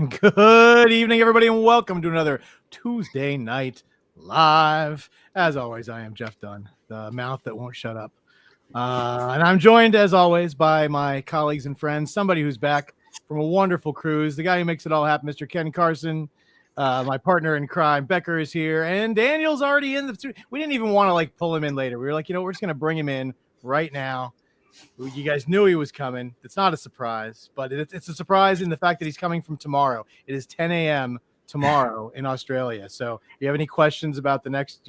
Good evening, everybody, and welcome to another Tuesday Night Live. As always, I am Jeff Dunn, the mouth that won't shut up. And I'm joined, as always, by my colleagues and friends, somebody who's back from a wonderful cruise, the guy who makes it all happen, Mr. Ken Carson. My partner in crime, Becker, is here, and Daniel's already in the. We didn't even want to pull him in later. We were like, we're just going to bring him in right now. You guys knew he was coming. It's not a surprise, but it's a surprise in the fact that he's coming from tomorrow. It is 10 a.m. tomorrow in Australia. So if you have any questions about the next,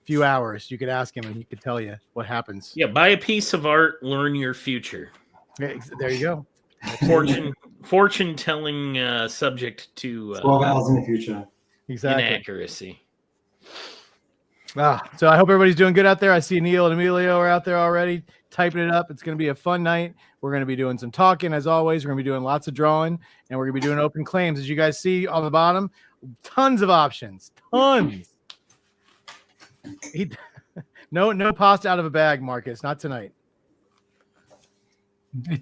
few hours, you could ask him and he could tell you what happens. Yeah, buy a piece of art, learn your future. Yeah, there you go. Fortune telling subject to 12 hours in the future. Exactly. Inaccuracy. So I hope everybody's doing good out there. I see Neil and Emilio are out there already typing it up. It's going to be a fun night. We're going to be doing some talking as always. We're going to be doing lots of drawing, and we're going to be doing open claims. As you guys see on the bottom, tons of options. Tons. No pasta out of a bag, Marcus. Not tonight.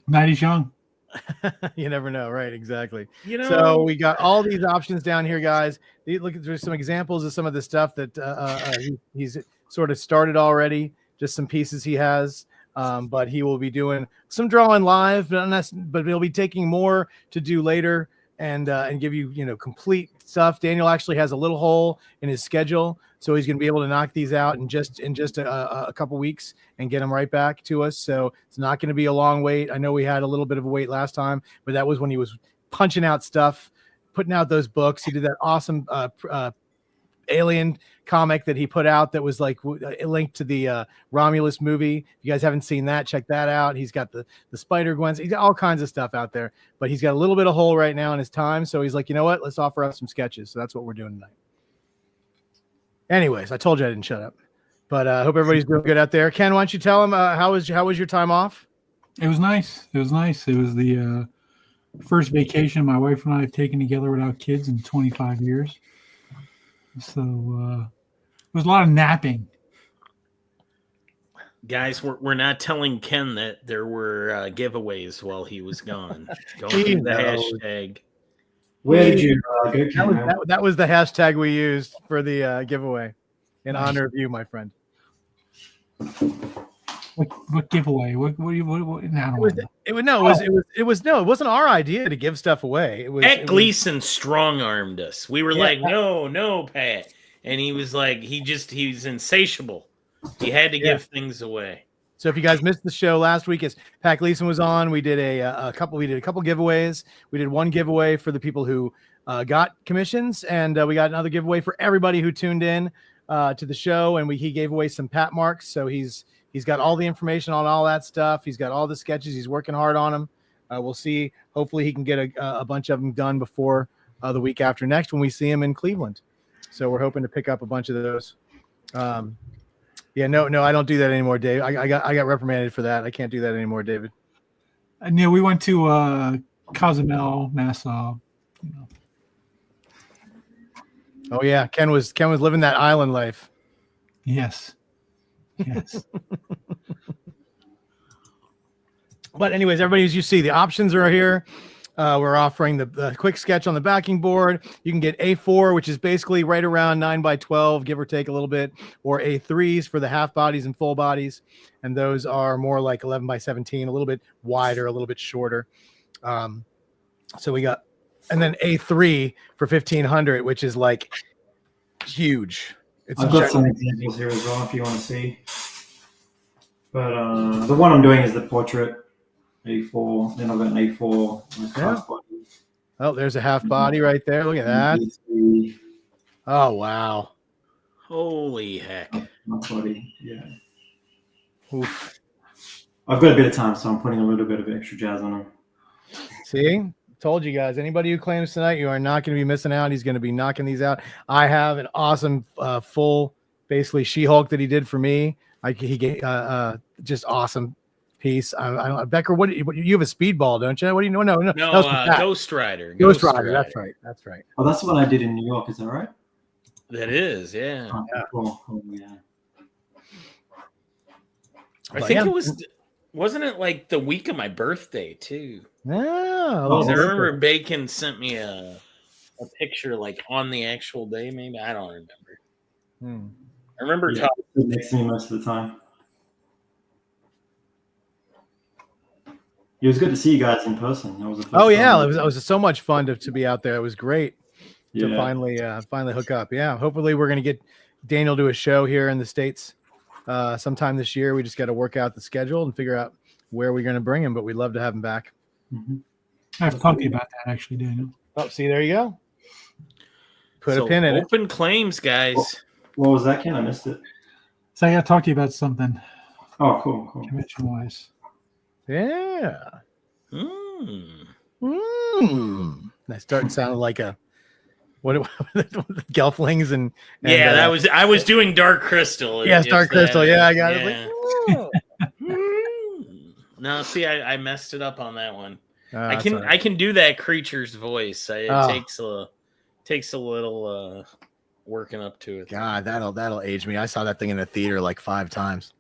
Night is young. You never know, right? Exactly. So we got all these options down here, guys. Look, there's some examples of some of the stuff that he's sort of started already. Just some pieces he has, but he will be doing some drawing live, but he'll be taking more to do later and give you complete stuff. Daniel actually has a little hole in his schedule, so he's going to be able to knock these out in just a couple weeks and get them right back to us. So it's not going to be a long wait. I know we had a little bit of a wait last time, but that was when he was punching out stuff, putting out those books. He did that awesome Alien comic that he put out that was linked to the Romulus movie. If you guys haven't seen that, check that out. He's got the Spider-Gwens. He's got all kinds of stuff out there, but he's got a little bit of hole right now in his time. So he's like, you know what? Let's offer up some sketches. So that's what we're doing tonight. Anyways, I told you I didn't shut up, but I hope everybody's doing good out there. Ken, why don't you tell him how was your time off? It was nice. It was the first vacation my wife and I have taken together without kids in 25 years. So it was a lot of napping. Guys, we're not telling Ken that there were giveaways while he was gone. Don't He do the knows. hashtag. Where did you go, Ken? That was the hashtag we used for the giveaway in honor of you, my friend. What giveaway? What It wasn't our idea to give stuff away. Pat Gleason strong-armed us. We were like, no, Pat. And he was like, he was insatiable. He had to give things away. So if you guys missed the show last week, as Pat Gleason was on, we did a couple giveaways. We did one giveaway for the people who got commissions, and we got another giveaway for everybody who tuned in to the show. And he gave away some Pat marks. So he's got all the information on all that stuff. He's got all the sketches. He's working hard on them. We'll see. Hopefully he can get a bunch of them done before the week after next when we see him in Cleveland. So we're hoping to pick up a bunch of those. No, I don't do that anymore, Dave. I got reprimanded for that. I can't do that anymore, David. And we went to Cozumel, Nassau. Oh yeah, Ken was living that island life. Yes. But anyways, everybody, as you see, the options are here. We're offering the quick sketch on the backing board. You can get A4, which is basically right around 9x12, give or take a little bit, or A3s for the half bodies and full bodies. And those are more like 11x17, a little bit wider, a little bit shorter. So we got, and then A3 for 1500, which is like huge. I've got some examples here as well if you want to see. But the one I'm doing is the portrait. A4, then I've got an A4. Half body. Oh, there's a half body right there. Look at that. A3. Oh, wow. Holy heck. Half body, yeah. Oof. I've got a bit of time, so I'm putting a little bit of extra jazz on them. See? Told you guys. Anybody who claims tonight, you are not going to be missing out. He's going to be knocking these out. I have an awesome full, basically, She-Hulk that he did for me. He gave just awesome piece. I don't, Becker, what you have a speedball, don't you? What do you know? No, Ghost Rider. Ghost Rider. That's right. Oh, that's what I did in New York. Is that right? That is, yeah. Oh, cool. Oh, yeah. I think it was Wasn't it like the week of my birthday too? Yeah. Oh, I remember Bacon sent me a picture like on the actual day. Maybe I don't remember. I remember talking next to me most of the time. It was good to see you guys in person. That was the first time. It was so much fun to be out there. It was great to finally hook up. Yeah, hopefully we're gonna get Daniel to a show here in the States sometime this year. We just got to work out the schedule and figure out where we're gonna bring him. But we'd love to have him back. Mm-hmm. I've talked to you about that actually, Daniel. Oh, see, there you go. Put a pin in it. Open claims, guys. What was that, Ken? I missed it. So I got to talk to you about something. Oh, cool. Convention wise. Yeah. That started sounding like a what Gelflings and yeah, I was doing Dark Crystal. Yes, Dark Crystal. Yeah, I got it. No, see, I messed it up on that one. I can do that creature's voice. It takes a little working up to it. God, that'll age me. I saw that thing in the theater like 5 times.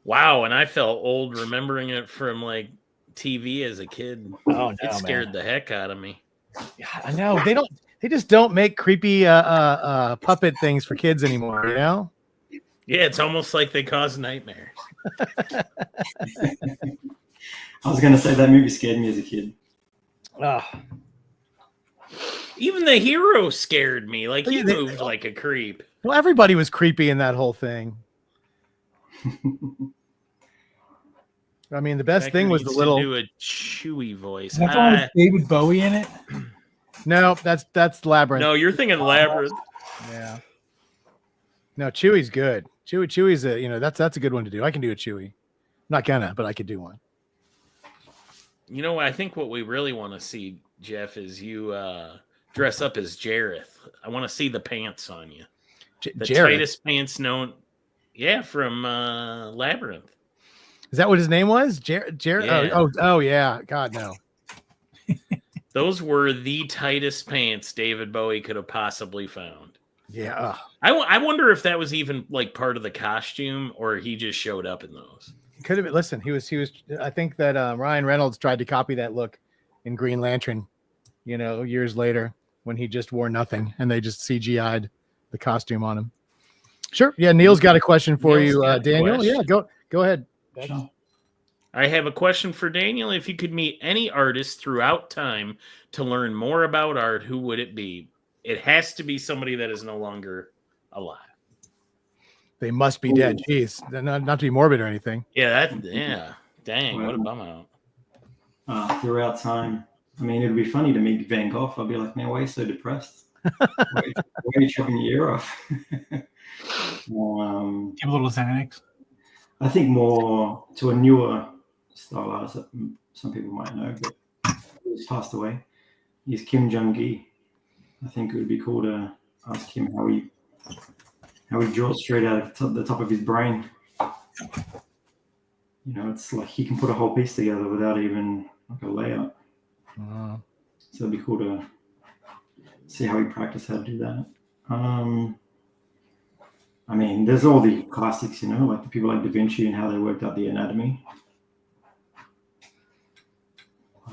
Wow, and I felt old remembering it from like TV as a kid. Oh no, it scared the heck out of me. Yeah, I know they just don't make creepy puppet things for kids anymore, you know? Yeah, it's almost like they cause nightmares. I was gonna say that movie scared me as a kid. Even the hero scared me. Like he moved like a creep. Well, everybody was creepy in that whole thing. I mean, the best thing was the little do a Chewy voice. That's all with David Bowie in it. No, that's Labyrinth. No, you're thinking Labyrinth. Yeah. No, Chewy's good. Chewy's that's a good one to do. I can do a Chewy. I'm not gonna, but I could do one. You know, I think what we really want to see, Jeff, is you dress up as Jareth. I want to see the pants on you. The tightest pants known. Yeah, from Labyrinth. Is that what his name was? Jared? Yeah. Oh, yeah. God, no. Those were the tightest pants David Bowie could have possibly found. Yeah. I wonder if that was even like part of the costume or he just showed up in those. Could have been. Listen, he was. I think that Ryan Reynolds tried to copy that look in Green Lantern, years later when he just wore nothing and they just CGI'd the costume on him. Sure. Yeah. Neil's got a question for you, Daniel. Yeah. Go ahead. Sure. I have a question for Daniel. If you could meet any artist throughout time to learn more about art, who would it be? It has to be somebody that is no longer alive. They must be dead. Jeez, not to be morbid or anything. Yeah, Dang, what a bum out. Throughout time, I mean, it'd be funny to meet Van Gogh. I'd be like, man, why are you so depressed? Why are you chopping your ear off? Give a little Xanax. I think more to a newer style artist that some people might know, but he's passed away. He's Kim Jong-gi. I think it would be cool to ask him how he draws straight out of the top of his brain. It's like he can put a whole piece together without even like a layout. So it'd be cool to see how he practiced how to do that. I mean, there's all the classics, like the people like Da Vinci and how they worked out the anatomy.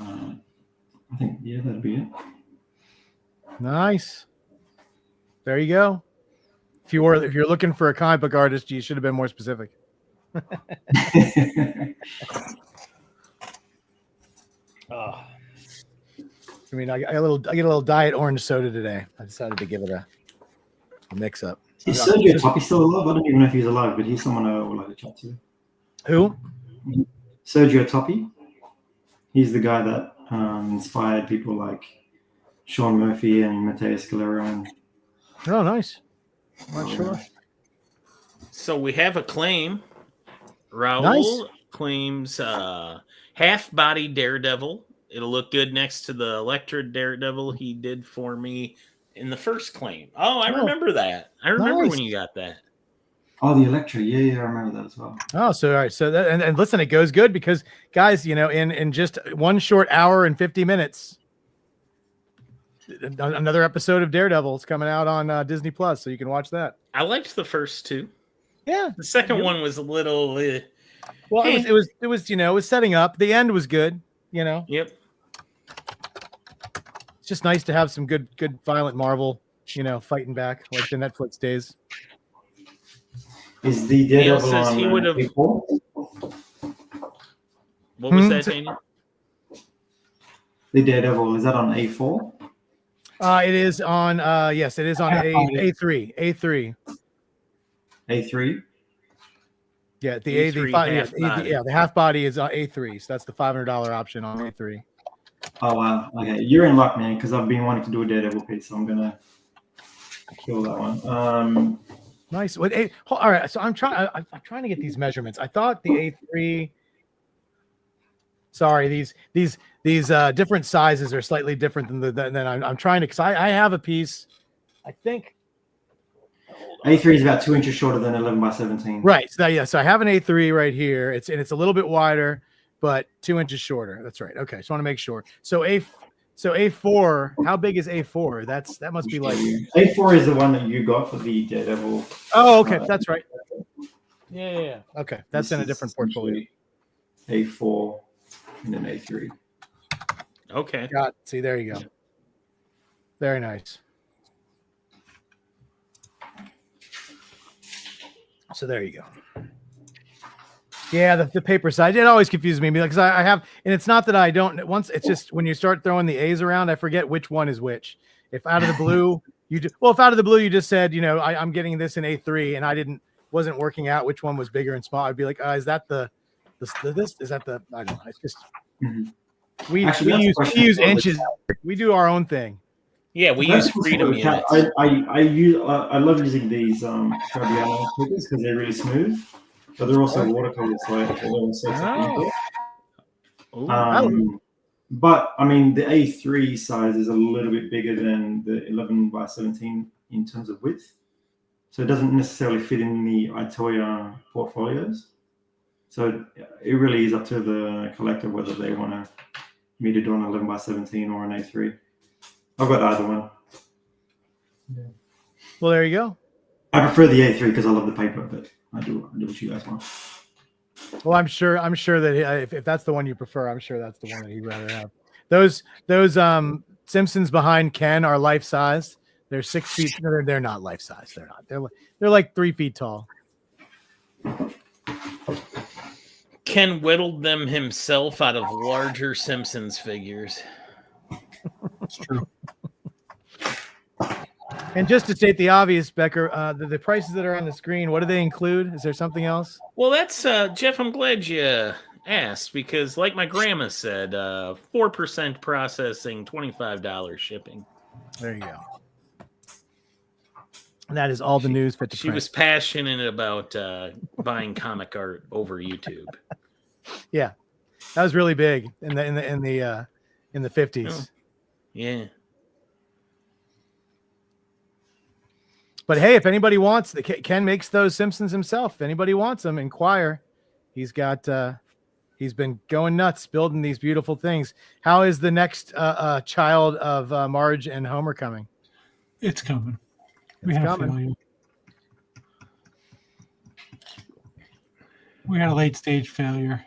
I think, that'd be it. Nice. There you go. If you're looking for a comic book artist, you should have been more specific. I mean, I get a little diet orange soda today. I decided to give it a mix up. Is Sergio Topi still alive? I don't even know if he's alive, but he's someone I would like to chat to. Who? Sergio Topi. He's the guy that inspired people like Sean Murphy and Matteo Scalera. Oh, nice. Not sure. So we have a claim. Raul claims half-body Daredevil. It'll look good next to the Elektra Daredevil he did for me in the first claim. Oh, I remember that. I remember when you got that. Oh, the Elektra. Yeah, I remember that as well. Oh, so all right. So that and listen, it goes good because guys, in just one short hour and 50 minutes, another episode of Daredevil is coming out on Disney Plus, so you can watch that. I liked the first two. Yeah. The second one was a little Well, it was setting up. The end was good. Yep. It's just nice to have some good violent Marvel, fighting back like the Netflix days. Is the Daredevil says he would have. A4? What was that, Daniel? The Daredevil, is that on A4? It is on. Yes, it is on A3. A3. A3. Yeah, the A3 the half body is A3. So that's the $500 option on A3. Oh wow. Okay, you're in luck, man, because I've been wanting to do a Daredevil piece, so I'm gonna kill that one. Nice. All right, so I'm trying to get these measurements. I thought the A3. Sorry, these different sizes are slightly different than I'm trying to, because I have a piece. I think A3 is about 2 inches shorter than 11 by 17. Right. So I have an A3 right here. It's a little bit wider, but 2 inches shorter. That's right. Okay. Just want to make sure. So A4. How big is A4? That must be like A4 is the one that you got for the Daredevil. Oh, okay. That's right. Yeah. Okay. That's in a different portfolio. A4 and an A3. Okay. See, there you go. Very nice. So there you go. Yeah, the paper size, it always confuses me because I have, and it's not that I don't. Once it's just when you start throwing the A's around, I forget which one is which. If out of the blue if out of the blue you just said, I'm getting this in A3, and I wasn't working out which one was bigger and small, I'd be like, is that the this? Is that the? I don't know. It's just we use inches. We do our own thing. Yeah, we use freedom units. I love using these Fabiano clippers because they're really smooth, but they're also watercolors, so they're also but I mean, the A3 size is a little bit bigger than the 11 by 17 in terms of width, so it doesn't necessarily fit in the Itoya portfolios. So it really is up to the collector whether they want me to do an 11 by 17 or an A3. I've got either one. Yeah. Well, there you go. I prefer the A3 because I love the paper, but I do what you guys want. Well, I'm sure that if that's the one you prefer, I'm sure that's the one that he'd rather have. Those Simpsons behind Ken are life size. They're 6 feet. They're not life size. They're not. They're like 3 feet tall. Ken whittled them himself out of larger Simpsons figures. It's true. And just to state the obvious, Becker, the prices that are on the screen, what do they include? Is there something else? Well, that's Jeff. I'm glad you asked because, like my grandma said, 4% processing, $25 shipping. There you go. And that is all the news fit to print. She was passionate about buying comic art over YouTube. Yeah, that was really big in the 50s. Oh, yeah. But hey, if anybody wants, Ken makes those Simpsons himself. If anybody wants them, inquire. He's been going nuts building these beautiful things. How is the next child of Marge and Homer coming? It's coming. We had a late stage failure.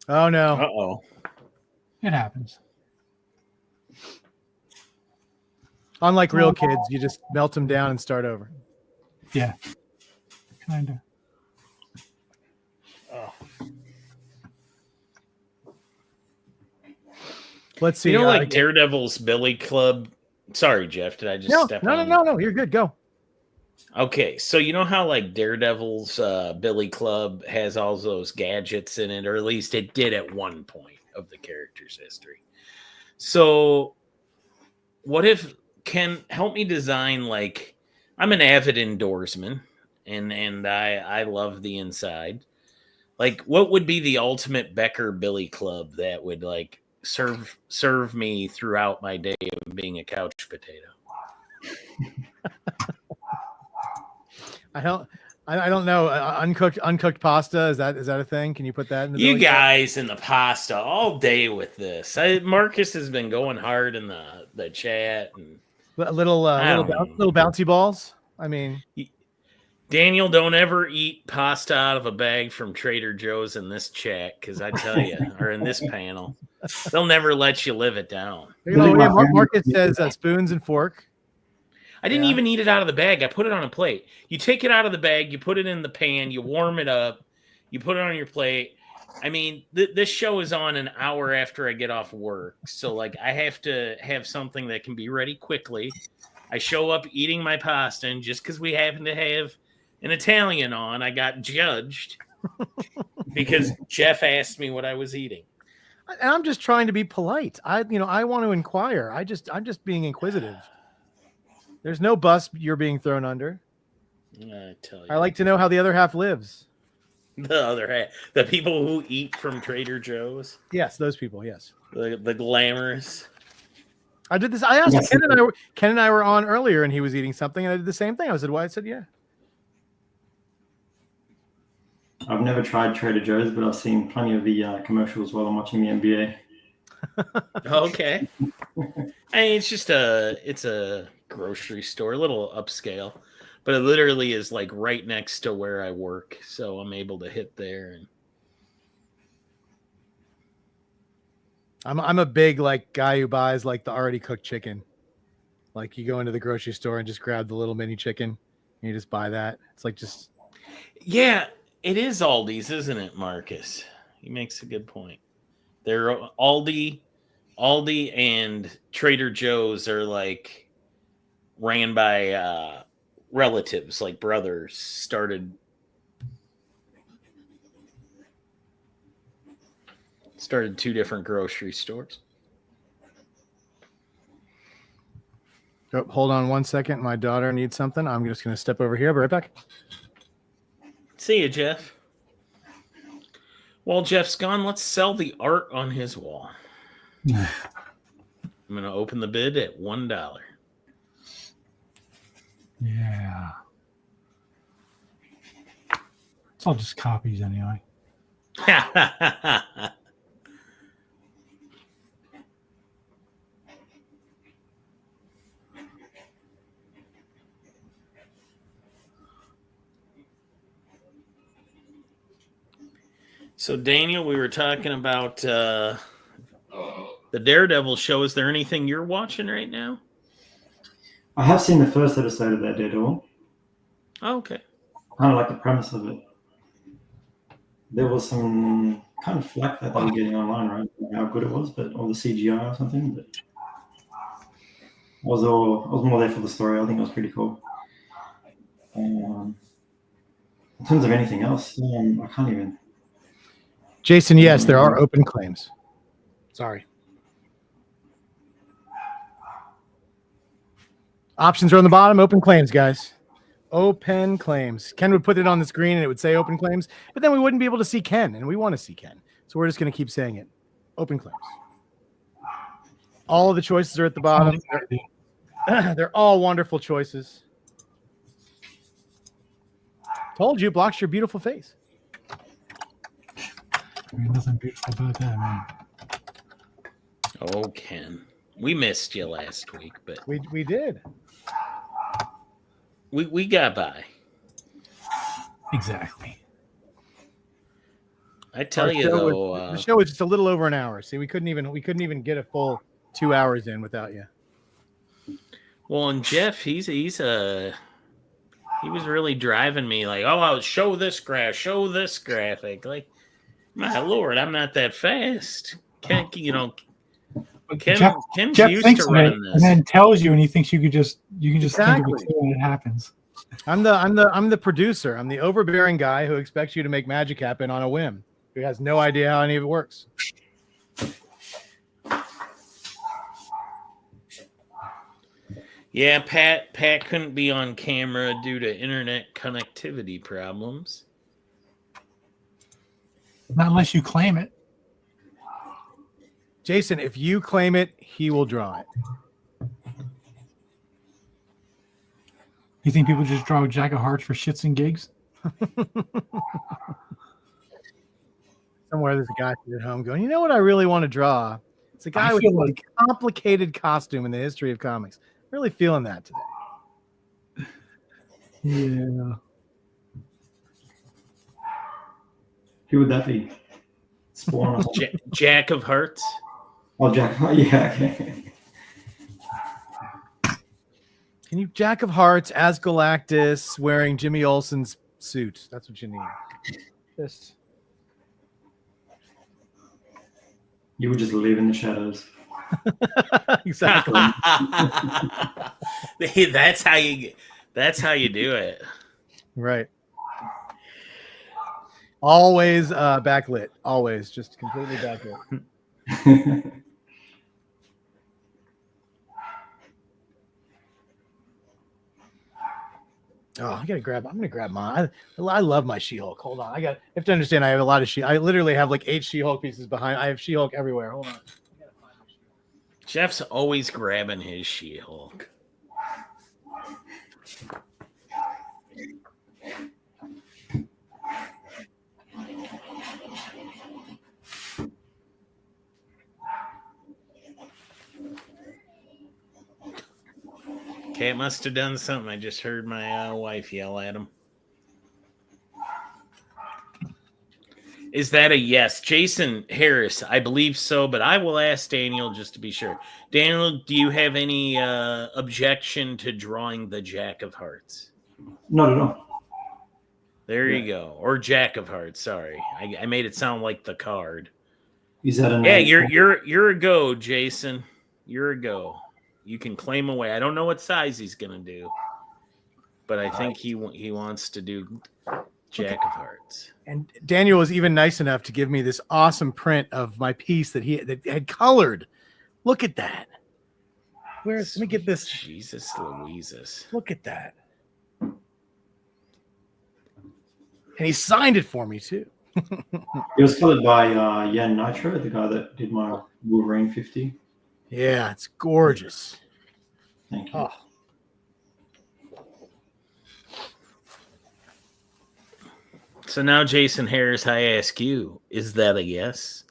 Oh no. Uh-oh. It happens. Unlike real kids, you just melt them down and start over. Yeah. Kind of. Oh. Let's see. Like Daredevil's Billy Club. Sorry, Jeff. Did I just step on? No. You're good. Go. Okay, so you know how like Daredevil's Billy Club has all those gadgets in it, or at least it did at one point of the character's history. So what if Ken help me design, like, I'm an avid indoorsman and I love the inside. Like, what would be the ultimate Becker Billy Club that would like serve me throughout my day of being a couch potato? I don't know. Uncooked pasta, is that a thing? Can you put that in the You guys in the pasta all day with this. Marcus has been going hard in the chat and little bouncy balls. I mean, Daniel, don't ever eat pasta out of a bag from Trader Joe's in this chat, because I tell you, or in this panel, they'll never let you live it down. Marcus says spoons and fork. I didn't even eat it out of the bag. I put it on a plate. You take it out of the bag, you put it in the pan, you warm it up, you put it on your plate. I mean, this show is on an hour after I get off work. So, like, I have to have something that can be ready quickly. I show up eating my pasta, and just because we happen to have an Italian on, I got judged because Jeff asked me what I was eating. And I'm just trying to be polite. I want to inquire. I'm just being inquisitive. There's no bus you're being thrown under. I tell you. I like to know how the other half lives. The other half, the people who eat from Trader Joe's. Yes, those people. Yes, the glamorous. I did this. I asked Ken and I were on earlier, and he was eating something, and I did the same thing. I said, "Why?" I said, "Yeah." I've never tried Trader Joe's, but I've seen plenty of the commercials while I'm watching the NBA. Okay. I mean, it's a grocery store, a little upscale, but it literally is like right next to where I work, so I'm able to hit there. And I'm a big guy who buys the already cooked chicken. Like, you go into the grocery store and just grab the little mini chicken, and you just buy that. It's yeah. It is Aldi's, isn't it, Marcus? He makes a good point. They're Aldi and Trader Joe's are ran by relatives, like brothers. Started two different grocery stores. Oh, hold on one second. My daughter needs something. I'm just going to step over here. I'll be right back. See you, Jeff. While Jeff's gone, let's sell the art on his wall. I'm going to open the bid at $1. Yeah. It's all just copies anyway. So, Daniel, we were talking about the Daredevil show. Is there anything you're watching right now? I have seen the first episode of that Daredevil. Oh, okay. I kind of like the premise of it. There was some kind of flack that they were getting online, right? How good it was, but all the CGI or something. But I was more there for the story. I think it was pretty cool. In terms of anything else, I can't even. Jason, yes, there are open claims. Sorry. Options are on the bottom. Open claims, guys. Open claims. Ken would put it on the screen and it would say open claims, but then we wouldn't be able to see Ken, and we want to see Ken. So we're just going to keep saying it. Open claims. All of the choices are at the bottom. They're all wonderful choices. Told you, blocks your beautiful face. I mean, nothing beautiful about that, man. Oh, Ken. We missed you last week, but we did. We got by. Exactly. I tell you though, the show was just a little over an hour. See, we couldn't even get a full 2 hours in without you. Well, and Jeff, he was really driving me I'll show this graphic. Like, my Lord, I'm not that fast. Ken, Kim's Jeff used thinks to running it, this, and then tells you, and he thinks you can just Exactly. think of it when it happens. I'm the producer. I'm the overbearing guy who expects you to make magic happen on a whim, who has no idea how any of it works. Yeah, Pat couldn't be on camera due to internet connectivity problems. Not unless you claim it. Jason, if you claim it, he will draw it. You think people just draw a Jack of Hearts for shits and gigs? Somewhere there's a guy at home going, you know what I really want to draw? It's a guy with a complicated costume in the history of comics. Really feeling that today. Yeah. Who would that be? Spawn or something? Jack of Hearts. Oh, Jack. Yeah, okay. Can you Jack of Hearts as Galactus wearing Jimmy Olsen's suit? That's what you need. Just You would just live in the shadows. exactly. That's how you do it. Right. Always backlit. Always just completely backlit. Oh, I'm gonna grab mine. I love my She-Hulk. Hold on. You have to understand I have a lot of I literally have like 8 She-Hulk pieces behind. I have She-Hulk everywhere. Hold on. Jeff's always grabbing his She-Hulk. Cat must have done something. I just heard my wife yell at him. Is that a yes? Jason Harris, I believe so, but I will ask Daniel just to be sure. Daniel, do you have any objection to drawing the Jack of Hearts? Not at all. There you go. Or Jack of Hearts, sorry. I made it sound like the card. Is that a Yeah, you're a go, Jason. You're a go. You can claim away. I don't know what size he's gonna do, but I think he wants to do Jack of Hearts. And Daniel was even nice enough to give me this awesome print of my piece that he had colored. Look at that. Let me get this. Jesus Louises. Look at that. And he signed it for me too. It was colored by Yan Nitro, the guy that did my Wolverine 50. Yeah, it's gorgeous. Thank you. Oh. So now, Jason Harris, I ask you, is that a yes?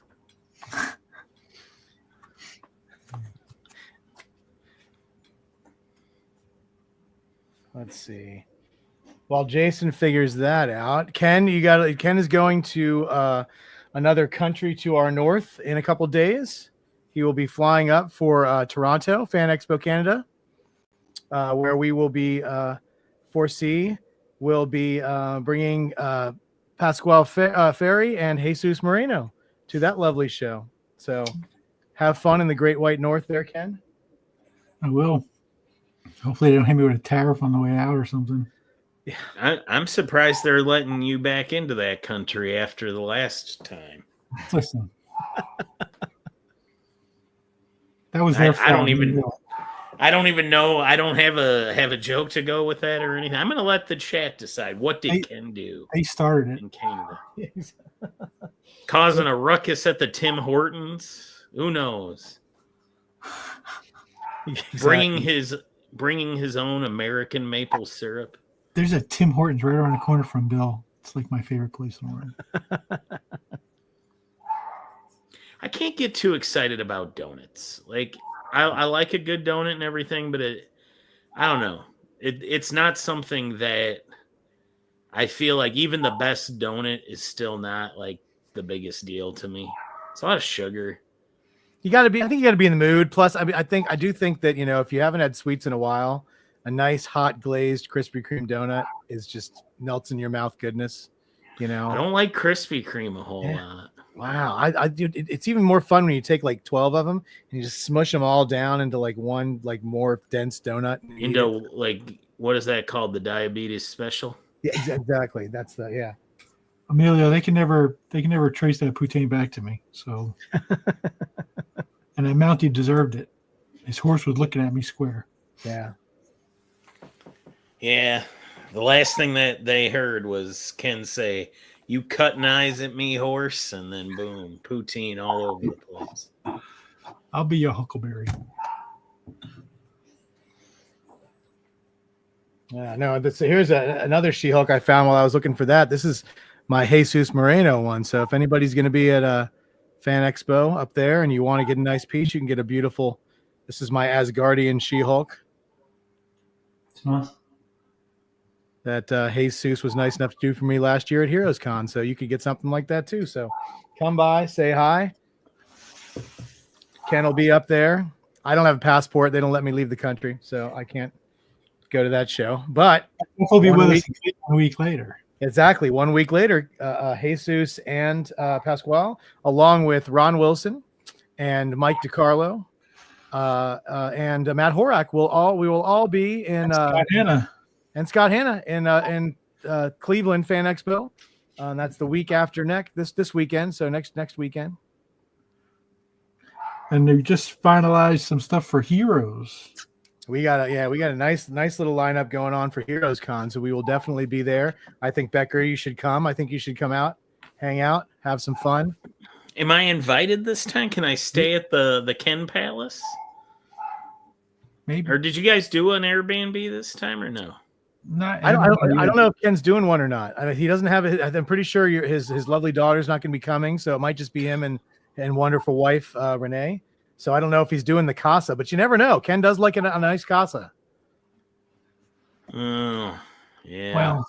Let's see. While Jason figures that out, Ken is going to another country to our north in a couple days. He will be flying up for Toronto Fan Expo Canada, where we will be will be bringing Pasquale Ferry and Jesus Moreno to that lovely show. So have fun in the Great White North there, Ken. I will. Hopefully they don't hit me with a tariff on the way out or something. Yeah, I'm surprised they're letting you back into that country after the last time. Listen. That was their fault. I don't even know. I don't have a joke to go with that or anything. I'm going to let the chat decide. What did Ken do? They started it in Canada, causing a ruckus at the Tim Hortons. Who knows? Exactly. Bringing his own American maple syrup. There's a Tim Hortons right around the corner from Bill. It's like my favorite place in the world. I can't get too excited about donuts. Like I like a good donut and everything, but I don't know. It's not something that I feel like even the best donut is still not like the biggest deal to me. It's a lot of sugar. I think you got to be in the mood. Plus, I do think that, if you haven't had sweets in a while, a nice hot glazed Krispy Kreme donut is just melts in your mouth goodness. I don't like Krispy Kreme a whole lot. Wow, it's even more fun when you take like 12 of them and you just smush them all down into like one like more dense donut. Into like, what is that called? The diabetes special? Yeah, exactly. That's yeah. Emilio, they can never trace that poutine back to me. So, and that Mountie deserved it. His horse was looking at me square. Yeah. Yeah. The last thing that they heard was Ken say, "You cutting eyes at me, horse," and then boom, poutine all over the place. I'll be your huckleberry. No, here's another She-Hulk I found while I was looking for that. This is my Jesus Moreno one. So if anybody's going to be at a Fan Expo up there and you want to get a nice piece, you can get a beautiful. This is my Asgardian She-Hulk. It's nice. that Jesus was nice enough to do for me last year at Heroes Con. So you could get something like that too. So come by, say hi. Ken will be up there. I don't have a passport. They don't let me leave the country, so I can't go to that show. But he'll be with us 1 week later. Exactly. 1 week later, Jesus and Pasquale, along with Ron Wilson and Mike DiCarlo and Matt Horak, we will all be in Scott Hanna in Cleveland Fan Expo. And that's the week after this weekend. So next weekend. And they just finalized some stuff for Heroes. We got a nice little lineup going on for Heroes Con, so we will definitely be there. I think Becker, you should come. I think you should come out, hang out, have some fun. Am I invited this time? Can I stay at the Ken Palace? Maybe. Or did you guys do an Airbnb this time or no? I don't know if Ken's doing one or not. He doesn't have it. I'm pretty sure his lovely daughter's not going to be coming, so it might just be him and wonderful wife Renee. So I don't know if he's doing the casa, but you never know. Ken does like a nice casa. Oh, yeah. Well,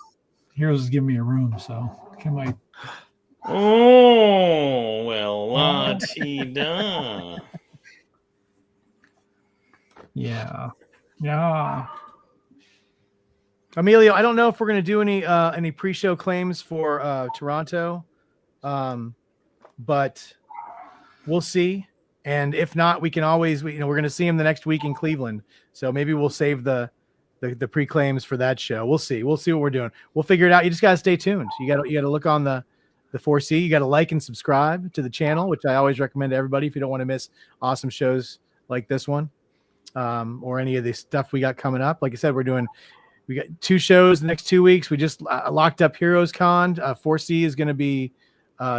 Heroes is giving me a room, so Ken might. Oh, well, la-ti-da. Yeah. Emilio, I don't know if we're going to do any pre-show claims for Toronto, but we'll see. And if not, we can always, we're going to see him the next week in Cleveland. So maybe we'll save the pre-claims for that show. We'll see. We'll see what we're doing. We'll figure it out. You just got to stay tuned. You got to look on the 4C. You got to like and subscribe to the channel, which I always recommend to everybody if you don't want to miss awesome shows like this one, or any of the stuff we got coming up. Like I said, we got 2 shows the next 2 weeks. We just locked up Heroes Con. 4C is going to be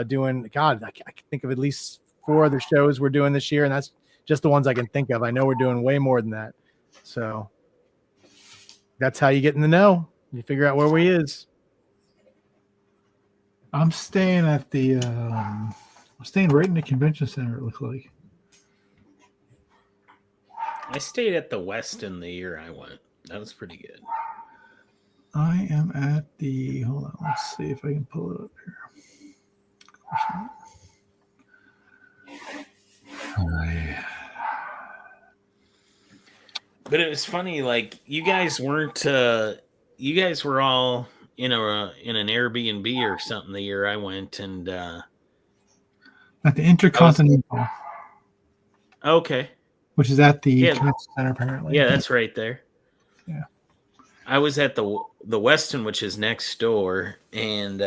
doing, God, I can think of at least 4 other shows we're doing this year, and that's just the ones I can think of. I know we're doing way more than that. So that's how you get in the know. You figure out where we is. I'm staying at the I'm staying right in the convention center, it looks like. I stayed at the Westin the year I went. That was pretty good. I am at the, hold on, let's see if I can pull it up here. Of course not. But it was funny, like you guys were all in an Airbnb or something the year I went, and at the Intercontinental. Okay. Which is at the convention center, apparently. Yeah, that's right there. Yeah. I was at the Westin, which is next door, and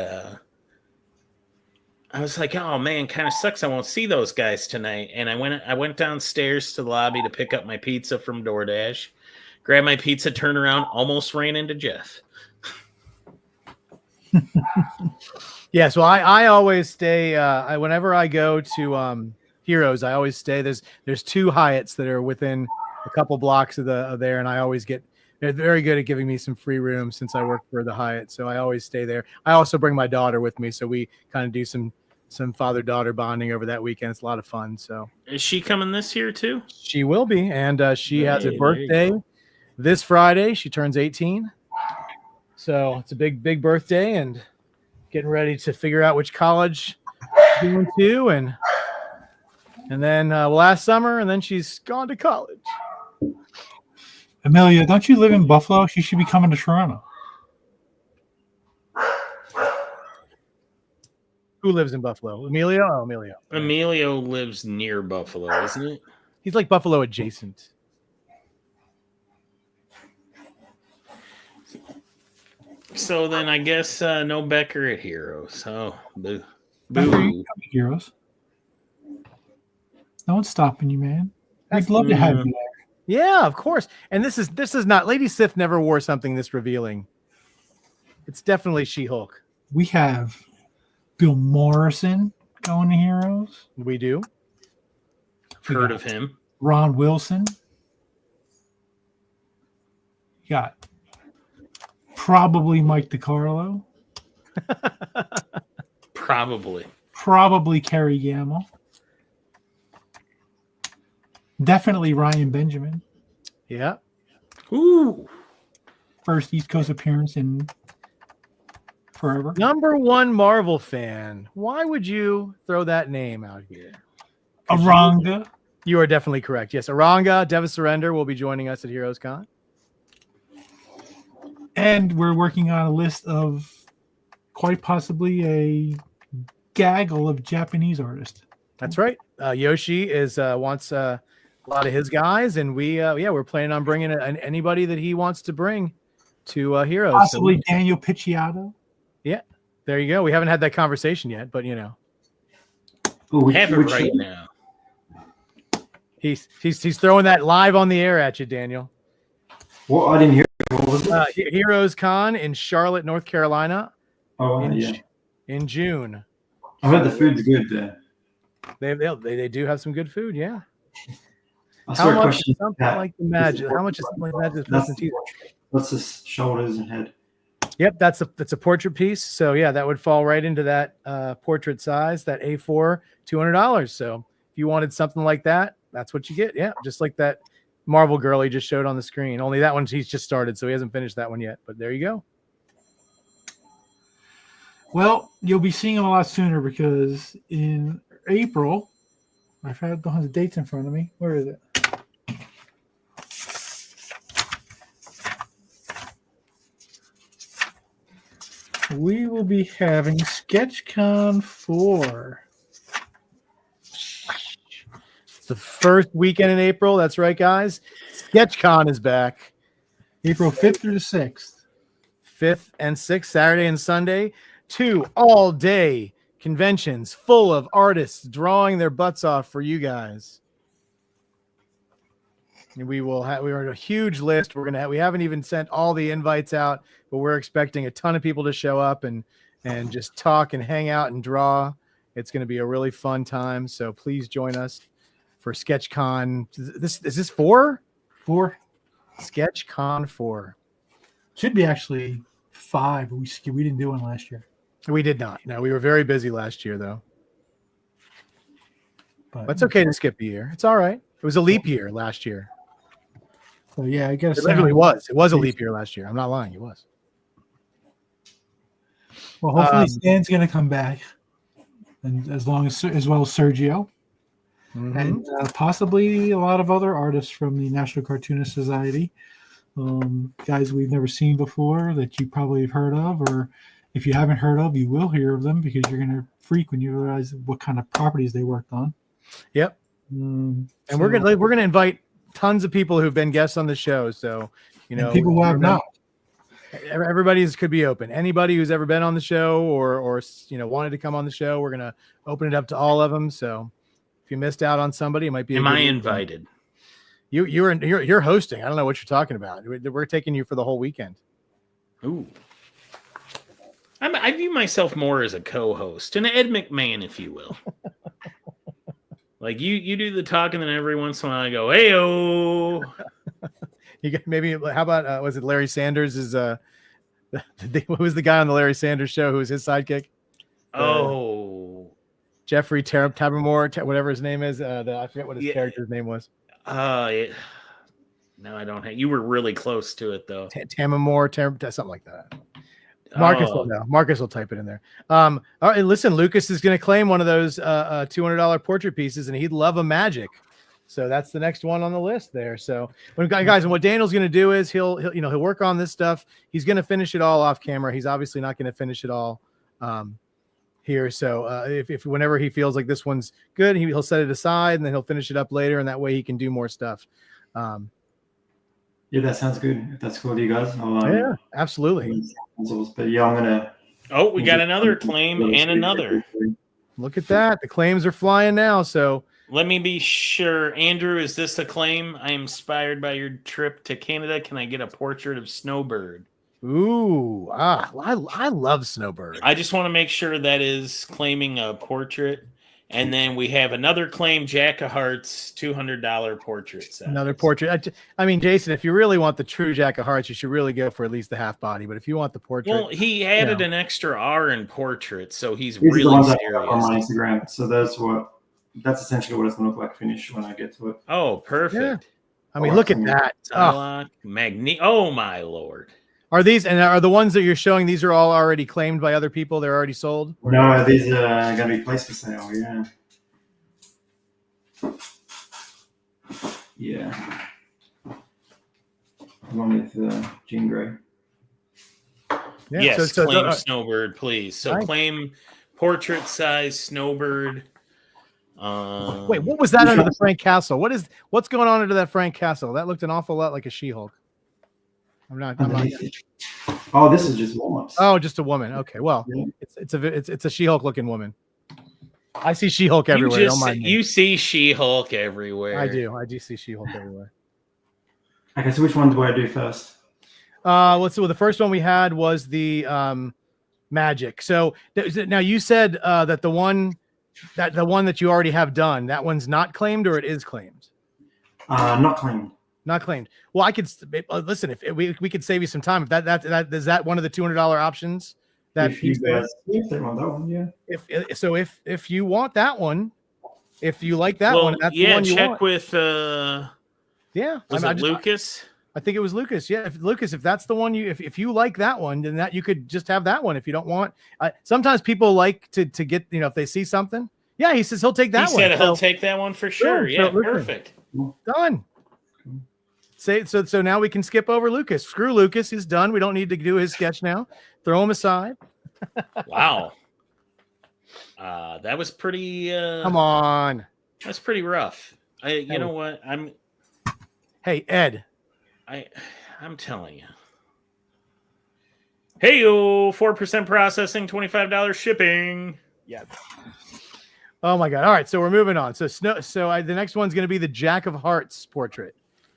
I was like, oh man, kind of sucks. I won't see those guys tonight. And I went downstairs to the lobby to pick up my pizza from DoorDash, grabbed my pizza, turned around, almost ran into Jeff. Yeah, so I always stay. Whenever I go to Heroes, I always stay. There's 2 Hyatts that are within a couple blocks of there, and I always get. They're very good at giving me some free room since I work for the Hyatt, so I always stay there. I also bring my daughter with me, so we kind of do some father-daughter bonding over that weekend. It's a lot of fun. So is she coming this year too? She will be, and she has a birthday this Friday. She turns 18, so it's a big birthday, and getting ready to figure out which college she's going to, and then last summer, and then she's gone to college. Amelia, don't you live in Buffalo? She should be coming to Toronto. Who lives in Buffalo? Emilio? Oh, Emilio. Emilio lives near Buffalo, isn't it? He's like Buffalo adjacent. So then I guess no Becker at Heroes. Oh, boo. Becker, you can come to Heroes. No one's stopping you, man. We'd love to have you there. Yeah, of course. And this is not, Lady Sif never wore something this revealing. It's definitely She-Hulk. We have Bill Morrison going to Heroes. We do. Heard of him. Ron Wilson. You got probably Mike DiCarlo. Probably Kerry Gamble. Definitely Ryan Benjamin. Yeah. Ooh. First East Coast appearance in forever. #1 Marvel fan. Why would you throw that name out here? Aranga. You are definitely correct. Yes, Aranga Deva Surrender will be joining us at Heroes Con. And we're working on a list of quite possibly a gaggle of Japanese artists. That's right. Yoshi wants a lot of his guys, and we're planning on bringing anybody that he wants to bring to Heroes. Possibly Daniel PIcciotto. Yeah, there you go. We haven't had that conversation yet, but you know, we have it right now. He's throwing that live on the air at you, Daniel. Well, I didn't hear. What was it? Heroes Con in Charlotte, North Carolina. In June. I heard the food's good there. They do have some good food. Yeah. I saw a question. Something like the magic. How much is something like magic? That's the shoulders and head. Yep, that's a portrait piece. So yeah, that would fall right into that portrait size, that A4, $200. So if you wanted something like that, that's what you get. Yeah, just like that Marvel girl he just showed on the screen. Only that one he's just started, so he hasn't finished that one yet. But there you go. Well, you'll be seeing them a lot sooner because in April, I don't have the dates in front of me. Where is it? We will be having SketchCon 4. It's the first weekend in April. That's right, guys. SketchCon is back. April 5th through the 6th. 5th and 6th, Saturday and Sunday. 2 all-day conventions full of artists drawing their butts off for you guys. And we are a huge list. We haven't even sent all the invites out, but we're expecting a ton of people to show up and just talk and hang out and draw. It's going to be a really fun time. So please join us for SketchCon. Is this 4? 4. SketchCon 4. Should be actually 5, but we didn't do one last year. We did not. No, we were very busy last year, though. But it's okay to skip a year. It's all right. It was a leap year last year. So yeah, I guess it literally was. It was a leap year last year. I'm not lying. It was. Well, hopefully Stan's going to come back, and as well as Sergio, and possibly a lot of other artists from the National Cartoonist Society, guys we've never seen before that you probably have heard of, or if you haven't heard of, you will hear of them because you're going to freak when you realize what kind of properties they worked on. Yep. And we're gonna invite tons of people who've been guests on the show. So people who have not. Everybody's could be open. Anybody who's ever been on the show or wanted to come on the show, we're gonna open it up to all of them. So if you missed out on somebody, it might be. Am I invited? You're hosting. I don't know what you're talking about. We're taking you for the whole weekend. Ooh. I view myself more as a co-host, an Ed McMahon, if you will. Like you do the talking, and every once in a while I go, "Hey-o." You get maybe. How about was it Larry Sanders? What was the guy on the Larry Sanders show who was his sidekick? Jeffrey Tabamore, whatever his name is. I forget what his character's name was. No, I don't have. You were really close to it though. Tamamore, something like that. Marcus will know. Marcus will type it in there. All right, listen, Lucas is going to claim one of those $200 portrait pieces, and he'd love a magic. So that's the next one on the list there. So, guys, and what Daniel's going to do is he'll work on this stuff. He's going to finish it all off camera. He's obviously not going to finish it all here. So if whenever he feels like this one's good, he'll set it aside, and then he'll finish it up later, and that way he can do more stuff. Yeah, that sounds good. If that's cool to you guys. Yeah, absolutely. But yeah, I'm gonna. Oh, we got another claim and another. Look at that. The claims are flying now. So let me be sure, Andrew. Is this a claim? I am inspired by your trip to Canada. Can I get a portrait of Snowbird? Ooh, I love Snowbird. I just want to make sure that is claiming a portrait. And then we have another claim, Jack of Hearts, $200 portrait set. Another portrait. I mean, Jason, if you really want the true Jack of Hearts, you should really go for at least the half body. But if you want the portrait, well, he added an extra R in portrait, so he's really serious. On my Instagram, so that's essentially what it's going to look like finished when I get to it. Oh, perfect. Yeah. I mean, look at that. Oh my Lord. Are the ones that you're showing? These are all already claimed by other people. They're already sold. No, these are going to be placed for sale. Yeah. Yeah. One with Jean Grey. Yeah, yes, so claim Snowbird, please. So right. claim portrait size Snowbird. Wait, what was that under the Frank Castle? What's going on under that Frank Castle? That looked an awful lot like a She-Hulk. I'm not. Oh, this is just warm-ups. Oh, just a woman. Okay, well, Yeah. it's a She-Hulk looking woman. I see She-Hulk everywhere. Don't mind me. You see She-Hulk everywhere. I do see She-Hulk everywhere. Okay, so which one do I do first? Let's see. Well, the first one we had was the magic. So now you said that the one that you already have done, that one's not claimed, or it is claimed? Not claimed. Not claimed. Well, I could listen. If we could save you some time. If that is that one of the $200 options. That if you guys want that one, yeah. If you want that one, if you like that one, that's the one you check want. With yeah. Was it Lucas? I think it was Lucas. Yeah, if that's the one if you like that one, then that you could just have that one. If you don't want, sometimes people like to get, if they see something. Yeah, he says he'll take that one. He said he'll take that one for sure. Yeah, perfect. Done. So now we can skip over Lucas. Screw Lucas. He's done. We don't need to do his sketch now. Throw him aside. Wow. That was pretty. Come on. That's pretty rough. You know what? Hey, Ed. I'm telling you. Hey, 4% processing, $25 shipping. Yeah. Oh my God! All right, so we're moving on. So the next one's going to be the Jack of Hearts portrait.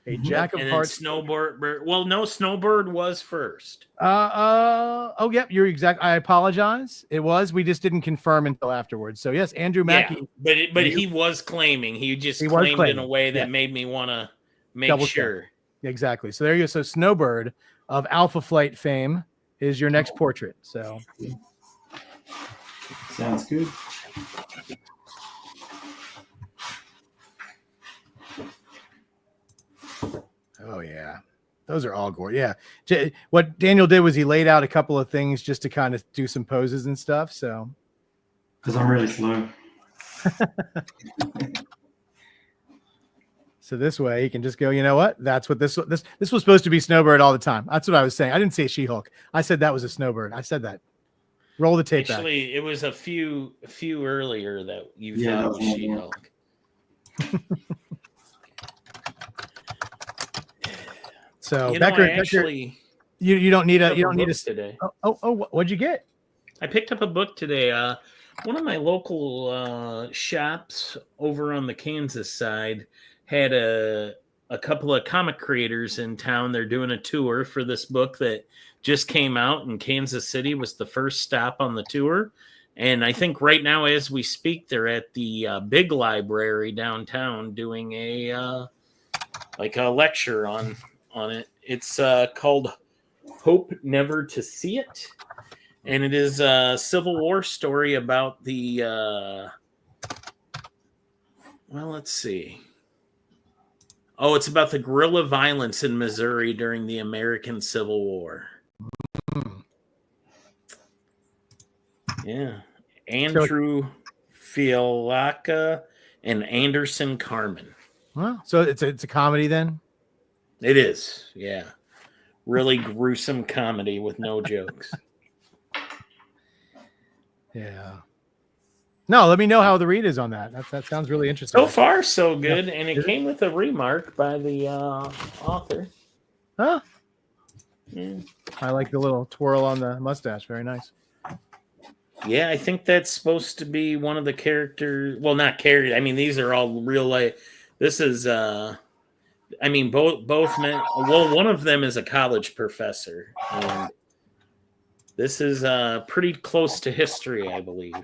A Jack of Hearts. Snowbird. Well, no, Snowbird was first. Oh, yep. You're exact. I apologize. It was. We just didn't confirm until afterwards. So yes, Andrew Mackey. Yeah, but he was claiming. He claimed in a way that made me want to make sure. Exactly. So there you go. So Snowbird of Alpha Flight fame is your next portrait. So sounds good. Oh yeah, those are all gorgeous. Yeah, what Daniel did was he laid out a couple of things just to kind of do some poses and stuff. So because I'm really slow. So this way he can just go, you know what? That's what this was supposed to be Snowbird all the time. That's what I was saying. I didn't say She-Hulk. I said that was a Snowbird. I said that. Roll the tape back. Actually, it was a few earlier that you thought was She-Hulk. So Becker, you don't need a today. Oh, what'd you get? I picked up a book today. One of my local shops over on the Kansas side had a couple of comic creators in town. They're doing a tour for this book that just came out, and Kansas City was the first stop on the tour. And I think right now, as we speak, they're at the big library downtown doing a lecture on it. It's called Hope Never to See It. And it is a Civil War story about the let's see. Oh, it's about the guerrilla violence in Missouri during the American Civil War. Yeah. Andrew Fialaka and Anderson Carmen. Well, so it's a comedy then? It is, yeah. Really gruesome comedy with no jokes. Yeah. No, let me know how the read is on that. That sounds really interesting. So far, so good. Yeah. And it came with a remark by the author. Huh? Yeah. I like the little twirl on the mustache. Very nice. Yeah, I think that's supposed to be one of the characters. Well, not characters. I mean, these are all real life. This is, both men. Well, one of them is a college professor. And this is pretty close to history, I believe.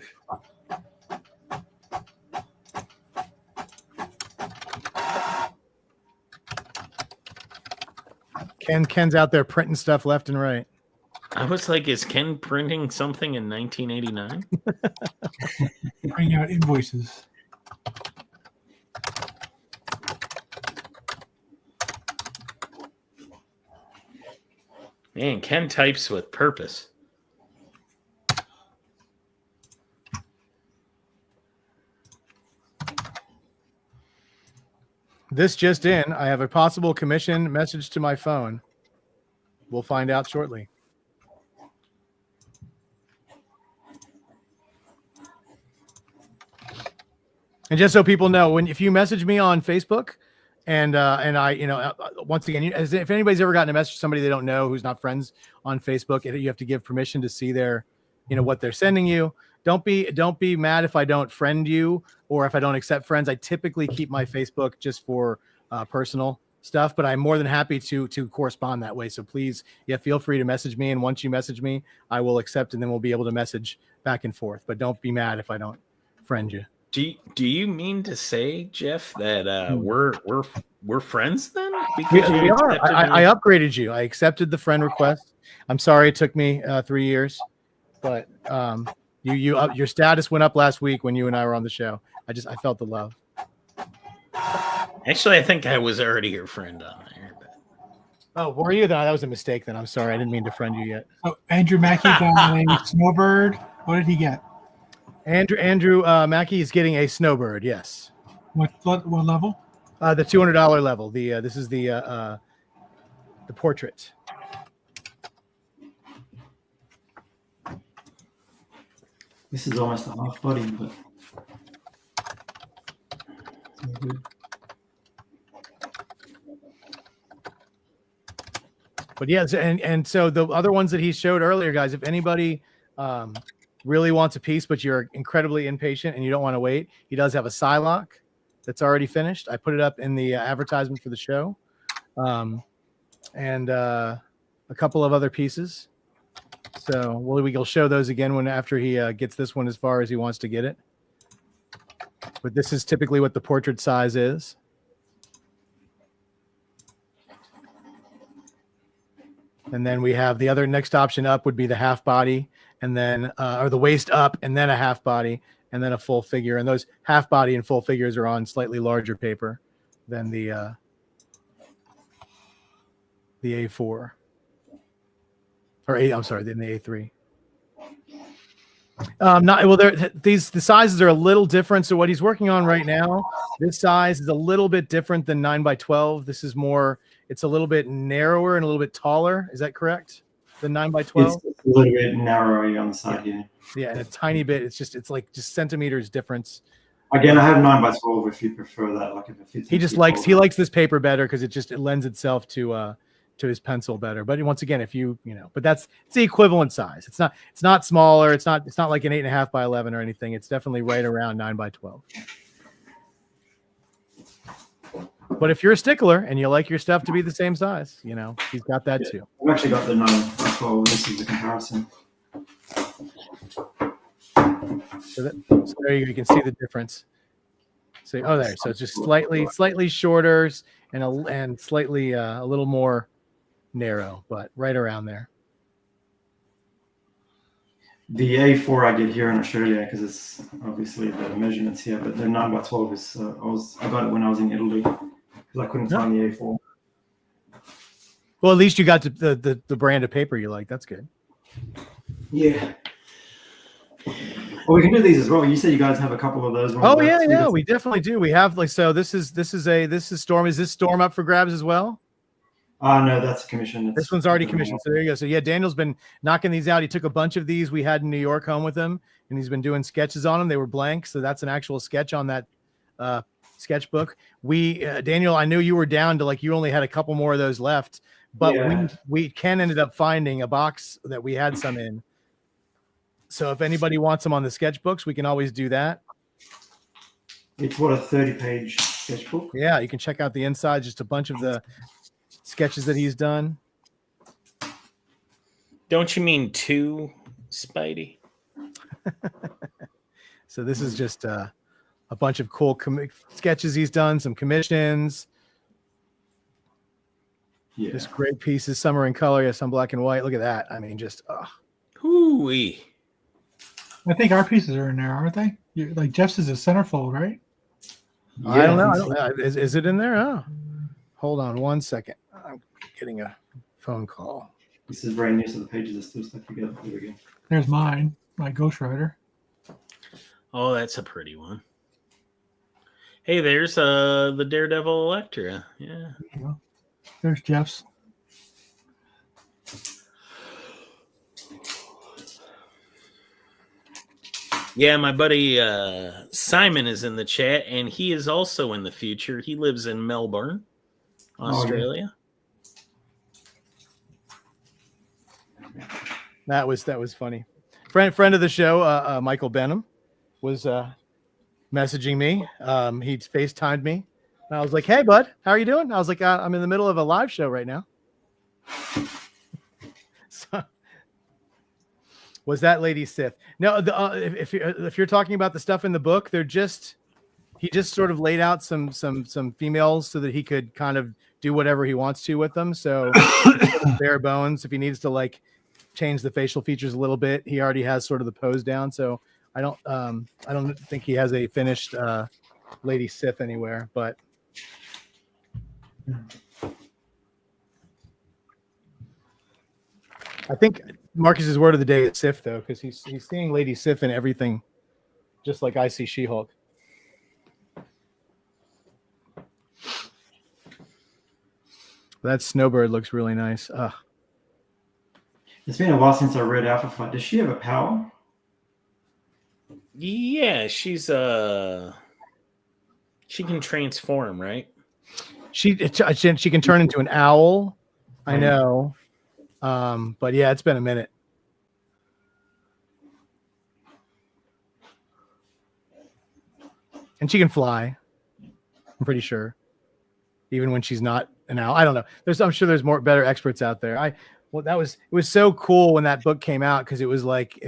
Ken's out there printing stuff left and right. I was like, is Ken printing something in 1989? Bring out invoices. Man, Ken types with purpose. This just in, I have a possible commission message to my phone. We'll find out shortly. And just so people know, if you message me on Facebook, and I, once again, if anybody's ever gotten a message to somebody they don't know who's not friends on Facebook, you have to give permission to see their, what they're sending you. Don't be mad if I don't friend you or if I don't accept friends. I typically keep my Facebook just for personal stuff, but I'm more than happy to correspond that way. So please, feel free to message me. And once you message me, I will accept, and then we'll be able to message back and forth. But don't be mad if I don't friend you. Do you mean to say, Jeff, that we're friends then? Because we are. I upgraded you. I accepted the friend request. I'm sorry it took me 3 years, but your status went up last week when you and I were on the show. I felt the love. Actually, I think I was already your friend on there. But... Oh, were you? That was a mistake. Then I'm sorry. I didn't mean to friend you yet. Oh, Andrew Mackey got a snowbird. What did he get? Andrew Mackey is getting a snowbird. Yes. What level? The $200 level. This is the portrait. This is almost a half body, but good. But yes, and so the other ones that he showed earlier, guys, if anybody really wants a piece, but you're incredibly impatient and you don't want to wait, he does have a Psylocke that's already finished. I put it up in the advertisement for the show, and a couple of other pieces. So we'll show those again after he gets this one as far as he wants to get it. But this is typically what the portrait size is. And then we have the other next option up would be the half body, and then or the waist up, and then a half body, and then a full figure. And those half body and full figures are on slightly larger paper than the A4 or A. I'm sorry, than the A3. The sizes are a little different. So what he's working on right now, this size is a little bit different than 9x12. This is more. It's a little bit narrower and a little bit taller. Is that correct? The 9x12. It's a little bit narrower on the side here. Yeah, and a tiny bit. It's like just centimeters difference. Again, I have 9x12 if you prefer that. Like if it fits. He likes this paper better because it lends itself to his pencil better. But once again, if but it's the equivalent size. It's not smaller. It's not like an 8.5x11 or anything. It's definitely right around 9x12. But if you're a stickler and you like your stuff to be the same size, he's got that too. I've actually got the 9x12. This is the comparison. So there you can see the difference. So there. So it's just slightly shorter and slightly a little more narrow, but right around there. The A4 I get here in Australia because it's obviously the measurements here, but the 9x12 is I got it when I was in Italy because I couldn't find the A4. Well, at least you got the brand of paper you like. That's good. Yeah. Well, we can do these as well. You said you guys have a couple of those. Oh yeah, we definitely do. We have this is Storm. Is this Storm up for grabs as well? No, that's commission. This one's already commissioned. So there you go. So yeah, Daniel's been knocking these out. He took a bunch of these we had in New York home with him, and he's been doing sketches on them. They were blank, so that's an actual sketch on that sketchbook. Daniel, I knew you were down to you only had a couple more of those left, but Ken ended up finding a box that we had some in. So if anybody wants them on the sketchbooks, we can always do that. It's what, a 30-page sketchbook? Yeah, you can check out the inside, just a bunch of the sketches that he's done. Don't you mean two, Spidey? So this is just a bunch of cool sketches he's done, some commissions. Yeah. Just great pieces. Some are in color, yeah, some black and white. Look at that. I mean, just hoo-wee. I think our pieces are in there, aren't they? Jeff's is a centerfold, right? Yeah, I don't know. Is it in there? Oh, hold on one second. I'm getting a phone call. This is very new, so the pages are still stuck together. Here we go. There's mine, my Ghost Rider. Oh, that's a pretty one. Hey, there's the Daredevil Electra. Yeah. There's Jeff's. Yeah, my buddy Simon is in the chat, and he is also in the future. He lives in Melbourne, Australia. That was funny. Friend of the show, Michael Benham, was messaging me. He FaceTimed me. And I was like, "Hey, bud, how are you doing?" I was like, "I'm in the middle of a live show right now." So, was that Lady Sith? No, if you're talking about the stuff in the book, he just sort of laid out some females so that he could kind of do whatever he wants to with them. So bare bones. If he needs to like change the facial features a little bit, he already has sort of the pose down. So I don't think he has a finished Lady Sith anywhere, but I think Marcus's word of the day is Sif, though, because he's seeing Lady Sif in everything, just like I see She-Hulk. That Snowbird looks really nice. It's been a while since I read Alpha Flight. Does she have a power? Yeah, she can transform, right? She can turn into an owl. I know. But yeah, it's been a minute. And she can fly. I'm pretty sure. Even when she's not an owl. I don't know. I'm sure there's better experts out there. It was so cool when that book came out because it was like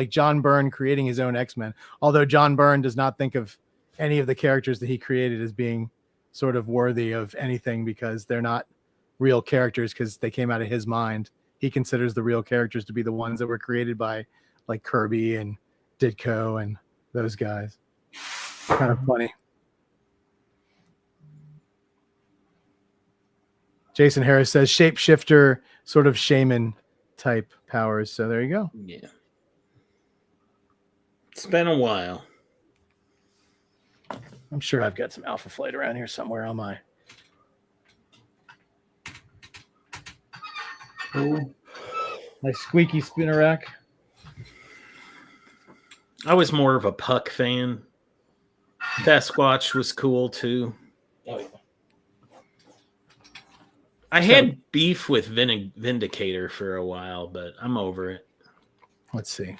John Byrne creating his own X-Men. Although John Byrne does not think of any of the characters that he created as being sort of worthy of anything because they're not real characters because they came out of his mind. He considers the real characters to be the ones that were created by like Kirby and Ditko and those guys. Kind of funny. Jason Harris says shapeshifter, sort of shaman type powers. So there you go. Yeah. It's been a while. I'm sure I've got some Alpha Flight around here somewhere on my. My squeaky spinner rack. I was more of a Puck fan. Sasquatch was cool too. Oh, yeah. I had beef with Vindicator for a while, but I'm over it. Let's see.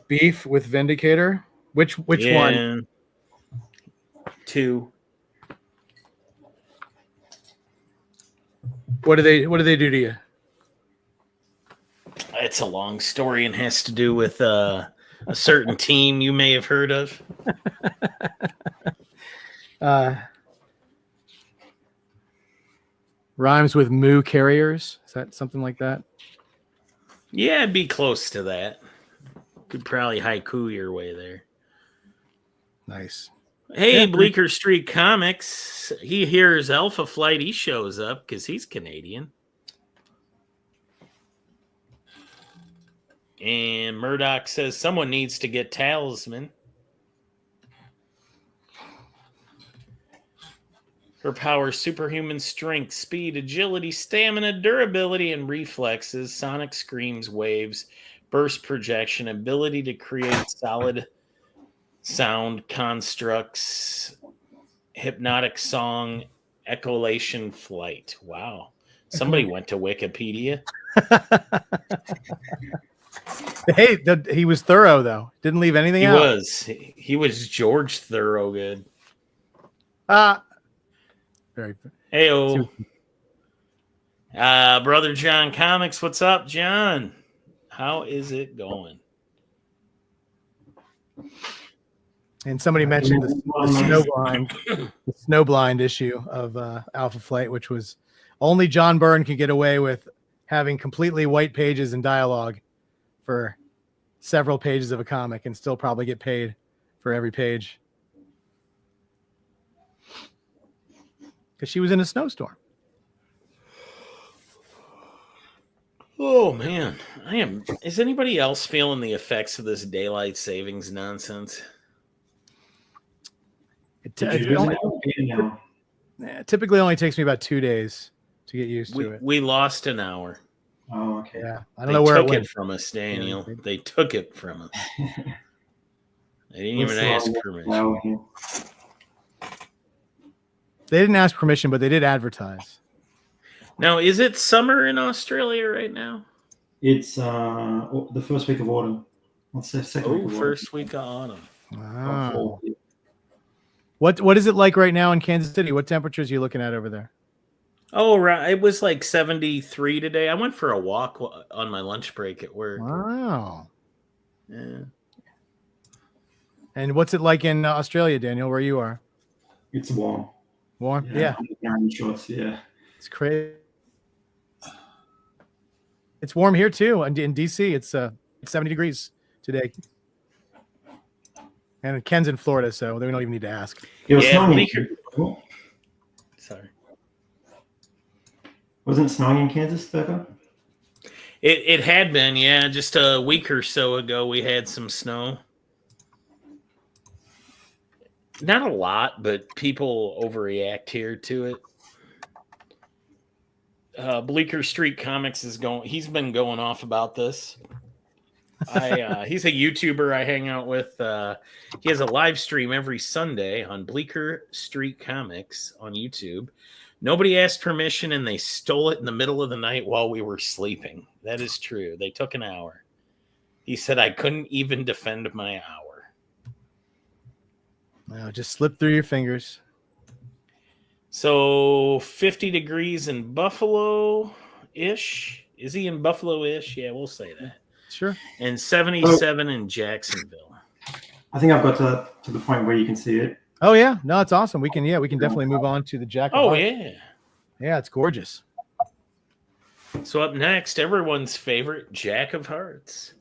Beef with Vindicator? Which one? 2. What do they do to you? It's a long story and has to do with a certain team you may have heard of. Rhymes with moo carriers. Is that something like that? Yeah, it'd be close to that. Could probably haiku your way there. Nice. Hey, yeah, Bleecker Street Comics. He hears Alpha Flight. He shows up because he's Canadian. And Murdoch says someone needs to get Talisman. Her power: superhuman strength, speed, agility, stamina, durability, and reflexes. Sonic screams, waves, burst projection, ability to create solid sound constructs, hypnotic song, echolation, flight. Wow. Somebody went to Wikipedia. Hey, he was thorough, though. Didn't leave anything out. He was George Thorogood. Very. Hey-o. Brother John Comics, what's up, John? How is it going? And somebody mentioned the Snowblind issue of Alpha Flight, which was only John Byrne could get away with having completely white pages and dialogue for several pages of a comic and still probably get paid for every page. Because she was in a snowstorm. Oh man, I am. Is anybody else feeling the effects of this daylight savings nonsense? Did you lose it now? Typically only takes me about 2 days to get used to it. We lost an hour. Oh, okay. Yeah, I don't know where it went. They took it from us, Daniel. Yeah, they took it from us. They didn't even ask permission. They didn't ask permission, but they did advertise. Now, is it summer in Australia right now? It's the first week of autumn. Let's say second week of autumn. First week of autumn. Wow. What is it like right now in Kansas City? What temperatures are you looking at over there? Oh, right. It was like 73 today. I went for a walk on my lunch break at work. Wow. Yeah. And what's it like in Australia, Daniel, where you are? It's warm. Warm? Yeah. Shorts, yeah. It's crazy. It's warm here too. In DC, it's 70 degrees today. And Ken's in Florida, so we don't even need to ask. It was snowing. Sorry. Wasn't it snowing in Kansas, Becca? It had been, yeah. Just a week or so ago, we had some snow. Not a lot, but people overreact here to it. Bleecker Street Comics he's been going off about this. He's a YouTuber I hang out with. He has a live stream every Sunday on Bleecker Street Comics on YouTube. Nobody asked permission, and they stole it in the middle of the night while we were sleeping. That is true. They took an hour. He said I couldn't even defend my hour. No, just slip through your fingers. So 50 degrees in Buffalo-ish. Is he in Buffalo-ish? Yeah, we'll say that. Sure. And 77 in Jacksonville. I think I've got to the point where you can see it. Oh yeah, no, it's awesome. We can definitely move on to the Jack of Hearts. Yeah, it's gorgeous. So up next, everyone's favorite Jack of Hearts.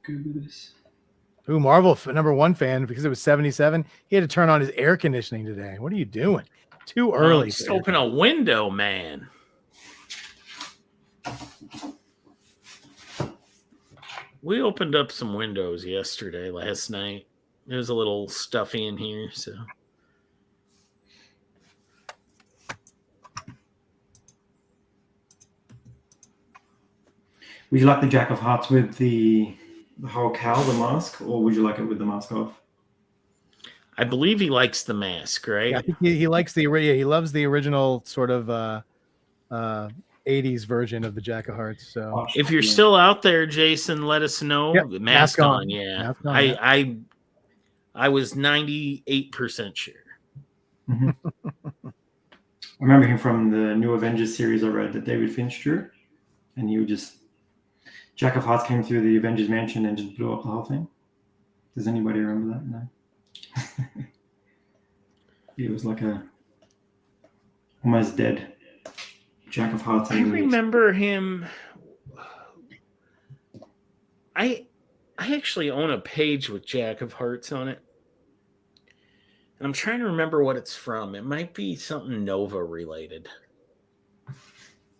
Google this. Ooh, Marvel #1 fan, because it was 77. He had to turn on his air conditioning today. What are you doing? Too early. Just open a window, man. We opened up some windows last night. It was a little stuffy in here, so. Would you like the Jack of Hearts with the whole cowl, the mask, or would you like it with the mask off? I believe he likes the mask, right? Yeah, I think he likes he loves the original sort of 80s version of the Jack of Hearts. So if you're still out there, Jason, let us know. Yep. Mask on, yeah. Mask on, I was 98% sure. Mm-hmm. I remember him from the New Avengers series I read that David Finch drew, and he would just Jack of Hearts came through the Avengers mansion and just blew up the whole thing. Does anybody remember that? No. He was like a almost dead Jack of Hearts. I remember him. I actually own a page with Jack of Hearts on it. And I'm trying to remember what it's from. It might be something Nova related.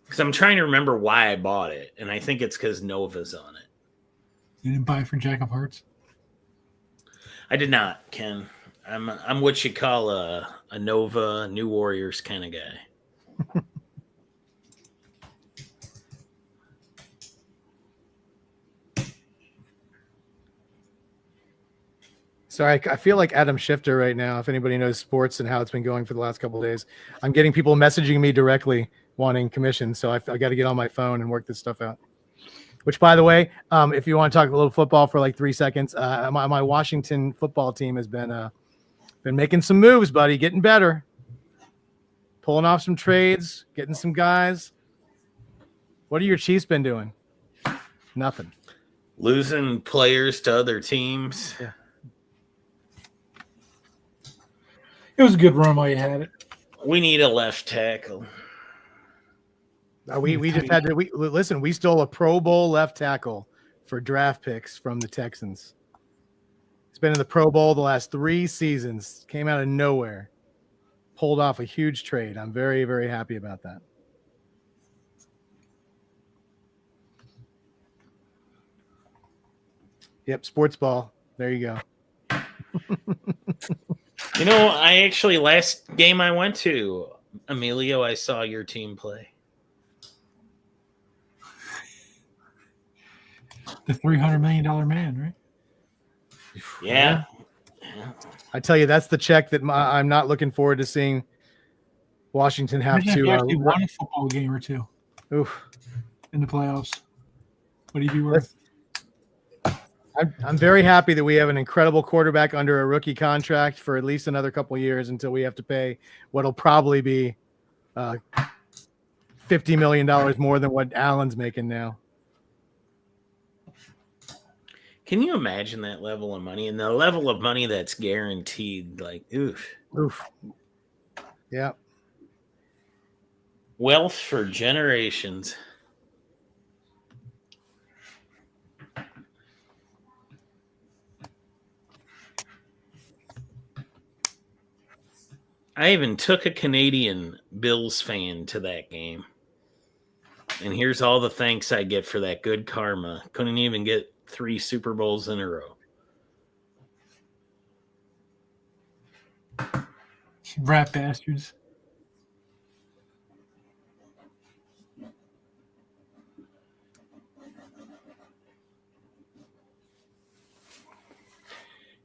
Because I'm trying to remember why I bought it. And I think it's because Nova's on it. You didn't buy it for Jack of Hearts? I did not, Ken. I'm what you call a Nova, New Warriors kind of guy. So I feel like Adam Shifter right now, if anybody knows sports and how it's been going for the last couple of days. I'm getting people messaging me directly wanting commissions, so I got to get on my phone and work this stuff out. Which, by the way, if you want to talk a little football for like 3 seconds, my Washington football team has been making some moves, buddy, getting better, pulling off some trades, getting some guys. What have your Chiefs been doing? Nothing. Losing players to other teams. Yeah. It was a good run while you had it. We need a left tackle. We just had to listen. We stole a Pro Bowl left tackle for draft picks from the Texans. He's been in the Pro Bowl the last 3 seasons. Came out of nowhere, pulled off a huge trade. I'm very, very happy about that. Yep, sports ball. There you go. You know, I actually, last game I went to, Emilio, I saw your team play. The $300 million man, right? Yeah. I tell you, that's the check that I'm not looking forward to seeing Washington have Imagine if to. you actually won a football game or two in the playoffs. What do you be worth? I'm very happy that we have an incredible quarterback under a rookie contract for at least another couple of years until we have to pay what'll probably be $50 million more than what Allen's making now. Can you imagine that level of money and the level of money that's guaranteed? Like, oof. Yeah. Wealth for generations. I even took a Canadian Bills fan to that game. And here's all the thanks I get for that good karma. Couldn't even get 3 Super Bowls in a row. Rat bastards.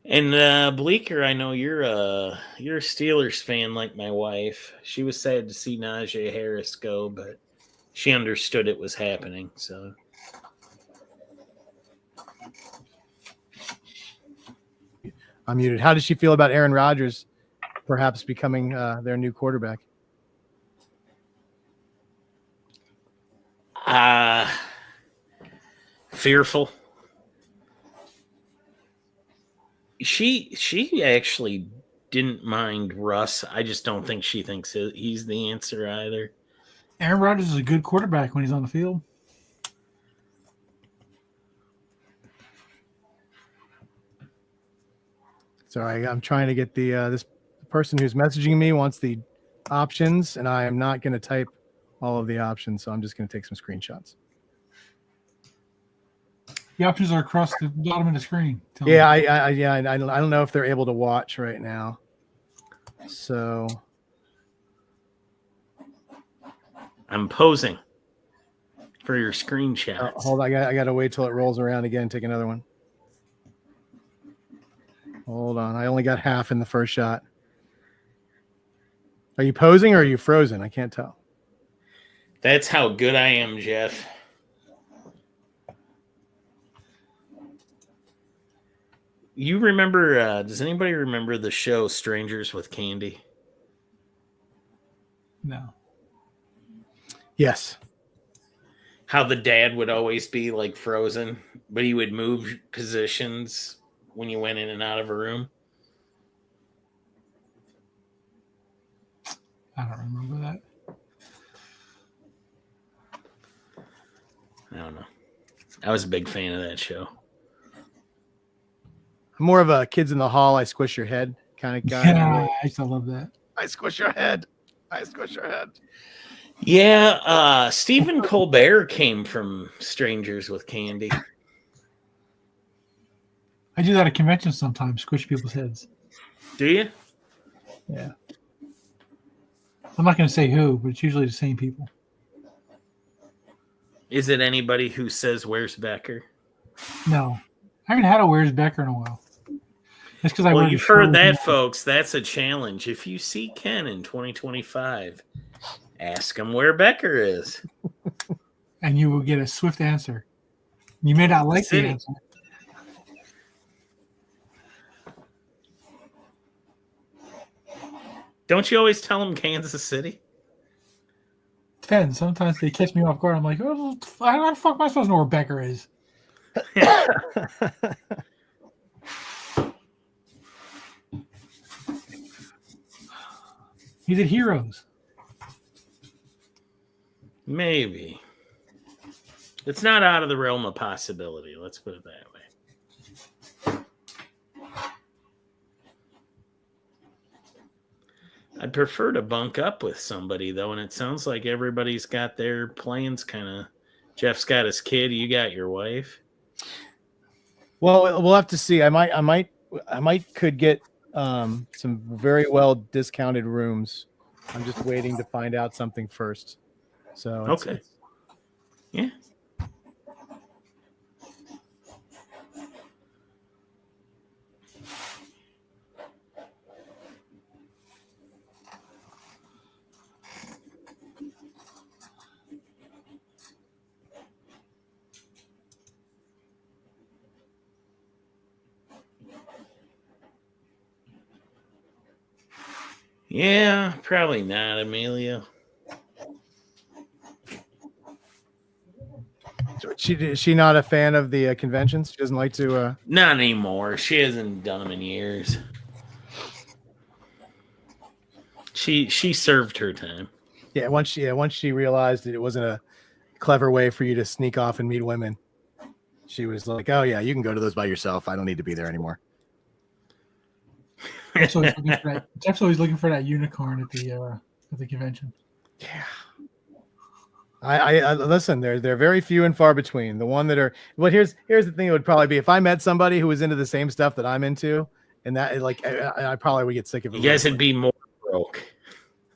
And Bleeker, I know you're a Steelers fan like my wife. She was sad to see Najee Harris go, but she understood it was happening. So I'm muted. How does she feel about Aaron Rodgers perhaps becoming their new quarterback? Fearful. She actually didn't mind Russ. I just don't think she thinks he's the answer either. Aaron Rodgers is a good quarterback when he's on the field. Sorry, I'm trying to get the this person who's messaging me wants the options, and I am not going to type all of the options, so I'm just going to take some screenshots. The options are across the bottom of the screen. Yeah, I don't know if they're able to watch right now. So I'm posing for your screenshots. Hold on, I got to wait till it rolls around again. Take another one. Hold on, I only got half in the first shot. Are you posing or are you frozen? I can't tell. That's how good I am, Jeff. You remember, does anybody remember the show Strangers with Candy? No. Yes. How the dad would always be like frozen, but he would move positions when you went in and out of a room. I don't remember that. I don't know. I was a big fan of that show. I'm more of a kids in the hall, I squish your head kind of guy. Yeah, I still love that. I squish your head. I squish your head. Yeah, Stephen Colbert came from Strangers with Candy. I do that at conventions sometimes, squish people's heads. Do you? Yeah. I'm not going to say who, but it's usually the same people. Is it anybody who says, "Where's Becker"? No. I haven't had a "Where's Becker" in a while. That's because Well, you've heard that, folks. That's a challenge. If you see Ken in 2025, ask him where Becker is. And you will get a swift answer. You may not like the answer. Don't you always tell him Kansas City? Depends. Sometimes they catch me off guard. I'm like, oh, how the fuck am I supposed to know where Becker is? He's at Heroes. Maybe. It's not out of the realm of possibility. Let's put it that way. I'd prefer to bunk up with somebody, though, and it sounds like everybody's got their plans kind of. Jeff's got his kid. You got your wife. Well, we'll have to see. I might could get some very well discounted rooms. I'm just waiting to find out something first. So Okay. Yeah. Yeah, probably not, Emilio. Is she not a fan of the conventions? She doesn't like to. Not anymore. She hasn't done them in years. She served her time. Yeah, once she realized that it wasn't a clever way for you to sneak off and meet women, she was like, "Oh yeah, you can go to those by yourself. I don't need to be there anymore." Jeff's always looking for that unicorn at the convention. Yeah. I listen. They're very few and far between. The one that are. But here's the thing. It would probably be if I met somebody who was into the same stuff that I'm into, and that like I probably would get sick of it. You guys would be more broke.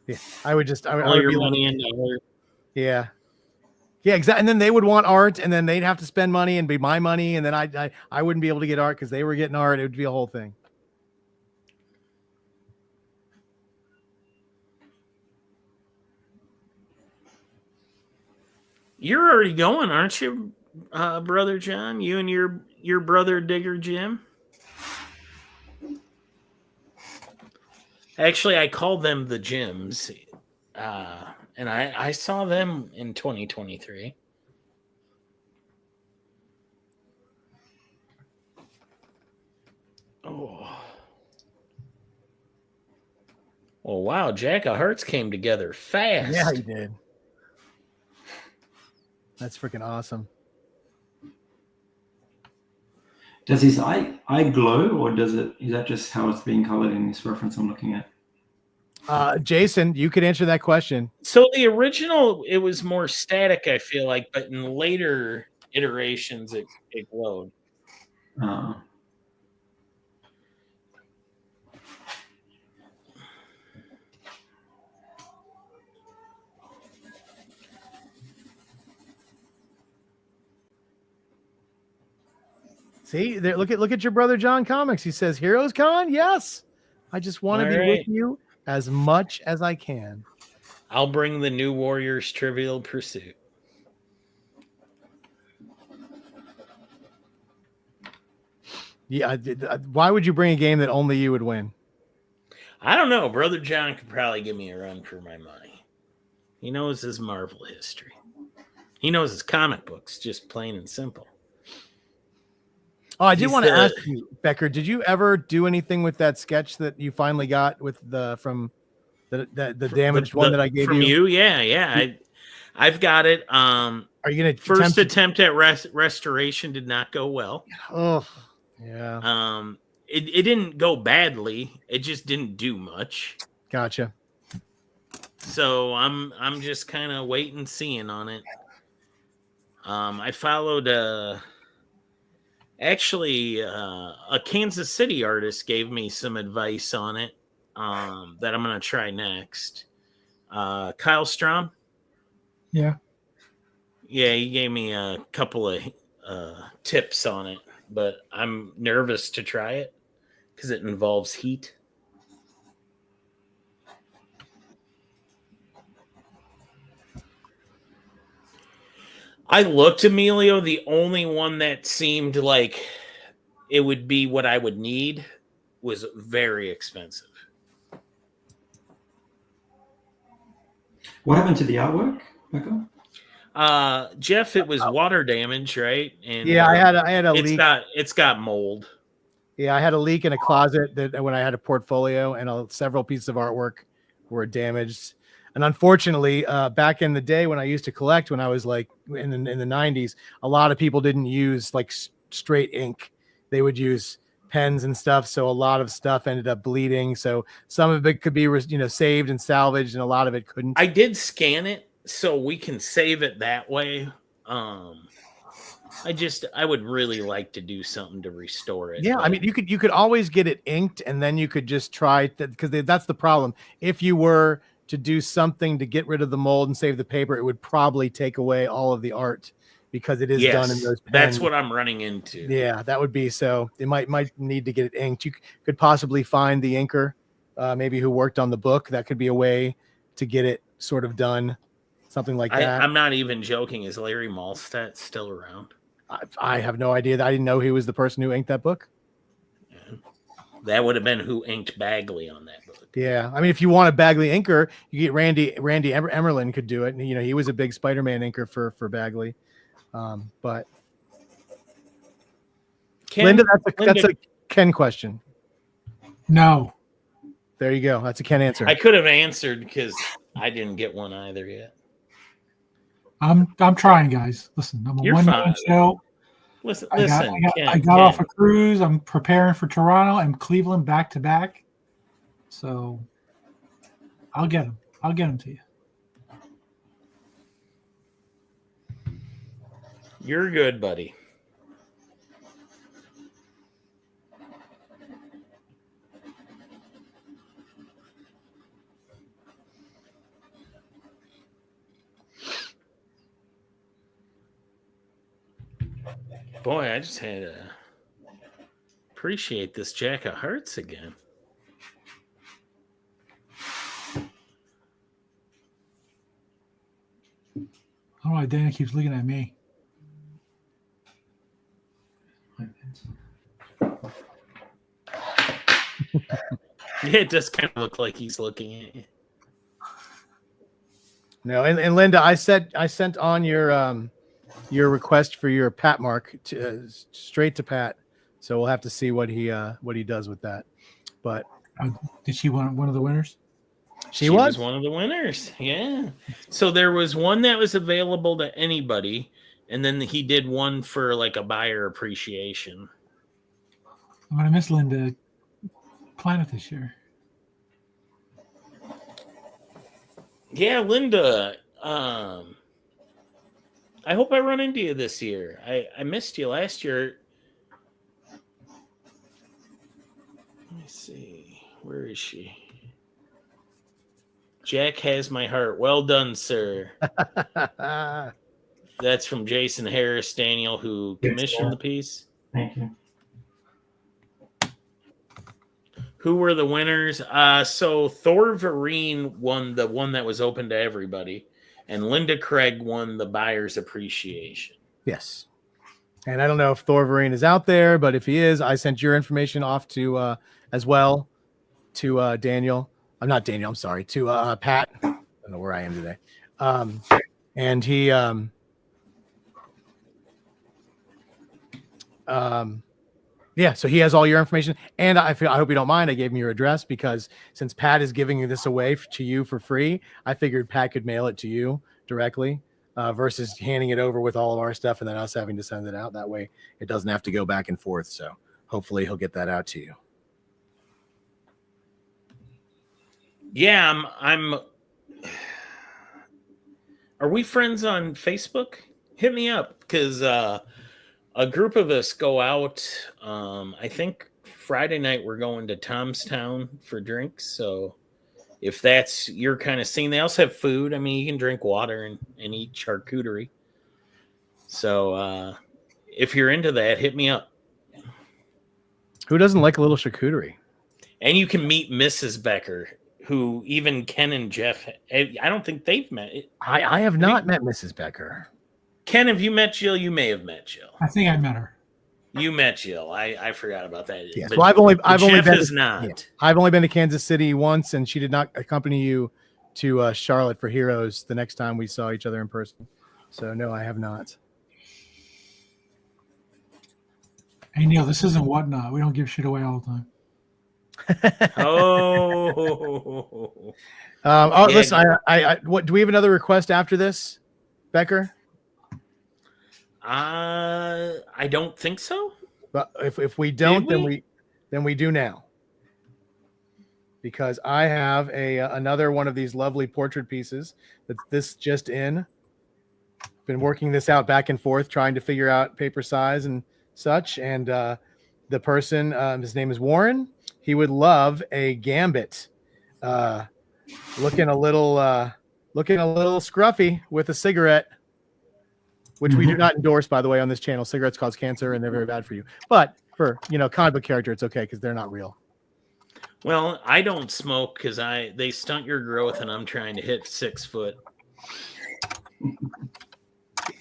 Yeah, I would just. I All would your be money like, in dollars. Yeah. Yeah, exactly. And then they would want art, and then they'd have to spend money and be my money, and then I wouldn't be able to get art because they were getting art. It would be a whole thing. You're already going, aren't you, Brother John? You and your brother Digger Jim? Actually, I call them the Jims. And I saw them in 2023. Oh. Well, wow, Jack of Hearts came together fast. Yeah, he did. That's freaking awesome. Does his eye glow, or is that just how it's being colored in this reference I'm looking at? Jason, you could answer that question. So the original, it was more static, I feel like, but in later iterations, it glowed. See, there, look at your brother John Comics. He says, "Heroes Con, yes. I just want to be with you as much as I can." I'll bring the New Warriors Trivial Pursuit. Yeah, why would you bring a game that only you would win? I don't know. Brother John could probably give me a run for my money. He knows his Marvel history. He knows his comic books, just plain and simple. Oh, I did want to ask you, Becker, did you ever do anything with that sketch that you finally got with the damaged one that I gave from you? Yeah. I've got it. Are you gonna first attempt at restoration did not go well. Oh, yeah. It didn't go badly. It just didn't do much. Gotcha. So I'm just kind of waiting and seeing on it. I followed actually a Kansas City artist gave me some advice on it that I'm gonna try next. Kyle Strom. Yeah, he gave me a couple of tips on it, but I'm nervous to try it because it involves heat. I looked, Emilio, the only one that seemed like it would be what I would need was very expensive. What happened to the artwork, Becca? Jeff, it was water damage, right? And yeah, I had a leak. It's got mold. Yeah, I had a leak in a closet that when I had a portfolio, and several pieces of artwork were damaged. And unfortunately, back in the day when I used to collect, when I was like in the 90s, a lot of people didn't use like straight ink. They would use pens and stuff. So a lot of stuff ended up bleeding. So some of it could be, saved and salvaged, and a lot of it couldn't. I did scan it, so we can save it that way. I would really like to do something to restore it. Yeah, I mean, you could always get it inked, and then you could just try because that's the problem. If you were to do something to get rid of the mold and save the paper, it would probably take away all of the art because it is done in those pens. That's what I'm running into. Yeah, that would be so. They might need to get it inked. You could possibly find the inker, maybe who worked on the book. That could be a way to get it sort of done, something like that. I'm not even joking. Is Larry Malstadt still around? I have no idea. I didn't know he was the person who inked that book. Yeah. That would have been who inked Bagley on that book. Yeah, I mean, if you want a Bagley inker, you get Randy Emerlin could do it. And, he was a big Spider-Man inker for Bagley. But Linda, that's a Ken question. No. There you go. That's a Ken answer. I could have answered because I didn't get one either yet. I'm trying, guys. Listen, I'm a one-man show. Listen, I got off a cruise. I'm preparing for Toronto and Cleveland back to back. So I'll get them. I'll get them to you. You're good, buddy. Boy, I just had to appreciate this Jack of Hearts again. I don't know why Dana keeps looking at me. Yeah, it does kind of look like he's looking at you. No, and Linda, I sent on your request for your Pat mark straight to Pat, so we'll have to see what he does with that. But did she want one of the winners? She was one of the winners. Yeah. So there was one that was available to anybody, and then he did one for like a buyer appreciation. I'm gonna miss Linda Planet this year. Yeah, Linda. I hope I run into you this year. I missed you last year. Let me see. Where is she? Jack has my heart. Well done, sir. That's from Jason Harris, Daniel, who commissioned the piece. Thank you. Who were the winners? So Wolverine won the one that was open to everybody, and Linda Craig won the buyer's appreciation. Yes. And I don't know if Wolverine is out there, but if he is, I sent your information off to as well to Daniel. I'm not Daniel. I'm sorry. To Pat. I don't know where I am today. And he yeah, so he has all your information, and I hope you don't mind. I gave him your address because since Pat is giving this away to you for free, I figured Pat could mail it to you directly versus handing it over with all of our stuff and then us having to send it out. That way, it doesn't have to go back and forth. So hopefully, he'll get that out to you. Yeah, I'm. Are we friends on Facebook? Hit me up because a group of us go out. I think Friday night we're going to Tomstown for drinks. So if that's your kind of scene, they also have food. I mean, you can drink water and eat charcuterie. So if you're into that, hit me up. Who doesn't like a little charcuterie? And you can meet Mrs. Becker, who even Ken and Jeff, I don't think they've met. I have not met Mrs. Becker. Ken, have you met Jill? You may have met Jill. I think I met her. You met Jill. I forgot about that. Yes. Well, I've only been not. Yeah, I've only been to Kansas City once, and she did not accompany you to Charlotte for Heroes the next time we saw each other in person. So no, I have not. Hey Neil, this isn't Whatnot. We don't give shit away all the time. Listen, what do we have another request after this, Becker? I don't think so. But if we don't, then we do now. Because I have another one of these lovely portrait pieces that's this just in. been working this out back and forth, trying to figure out paper size and such. And the person, his name is Warren. He would love a Gambit, looking a little scruffy with a cigarette, which we do not endorse, by the way, on this channel. Cigarettes cause cancer and they're very bad for you. But for comic book character, it's okay because they're not real. Well, I don't smoke because they stunt your growth, and I'm trying to hit 6 foot.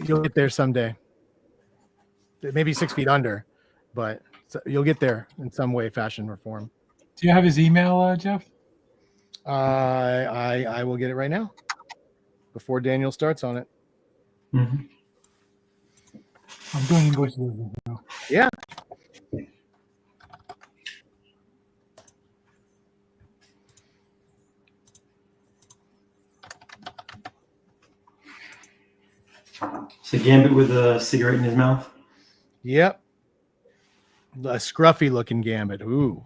You'll get there someday. Maybe 6 feet under, but you'll get there in some way, fashion, or form. Do you have his email, Jeff? I will get it right now before Daniel starts on it. Mm-hmm. I'm doing invoices. Yeah. So Gambit with a cigarette in his mouth. Yep. A scruffy looking Gambit. Ooh.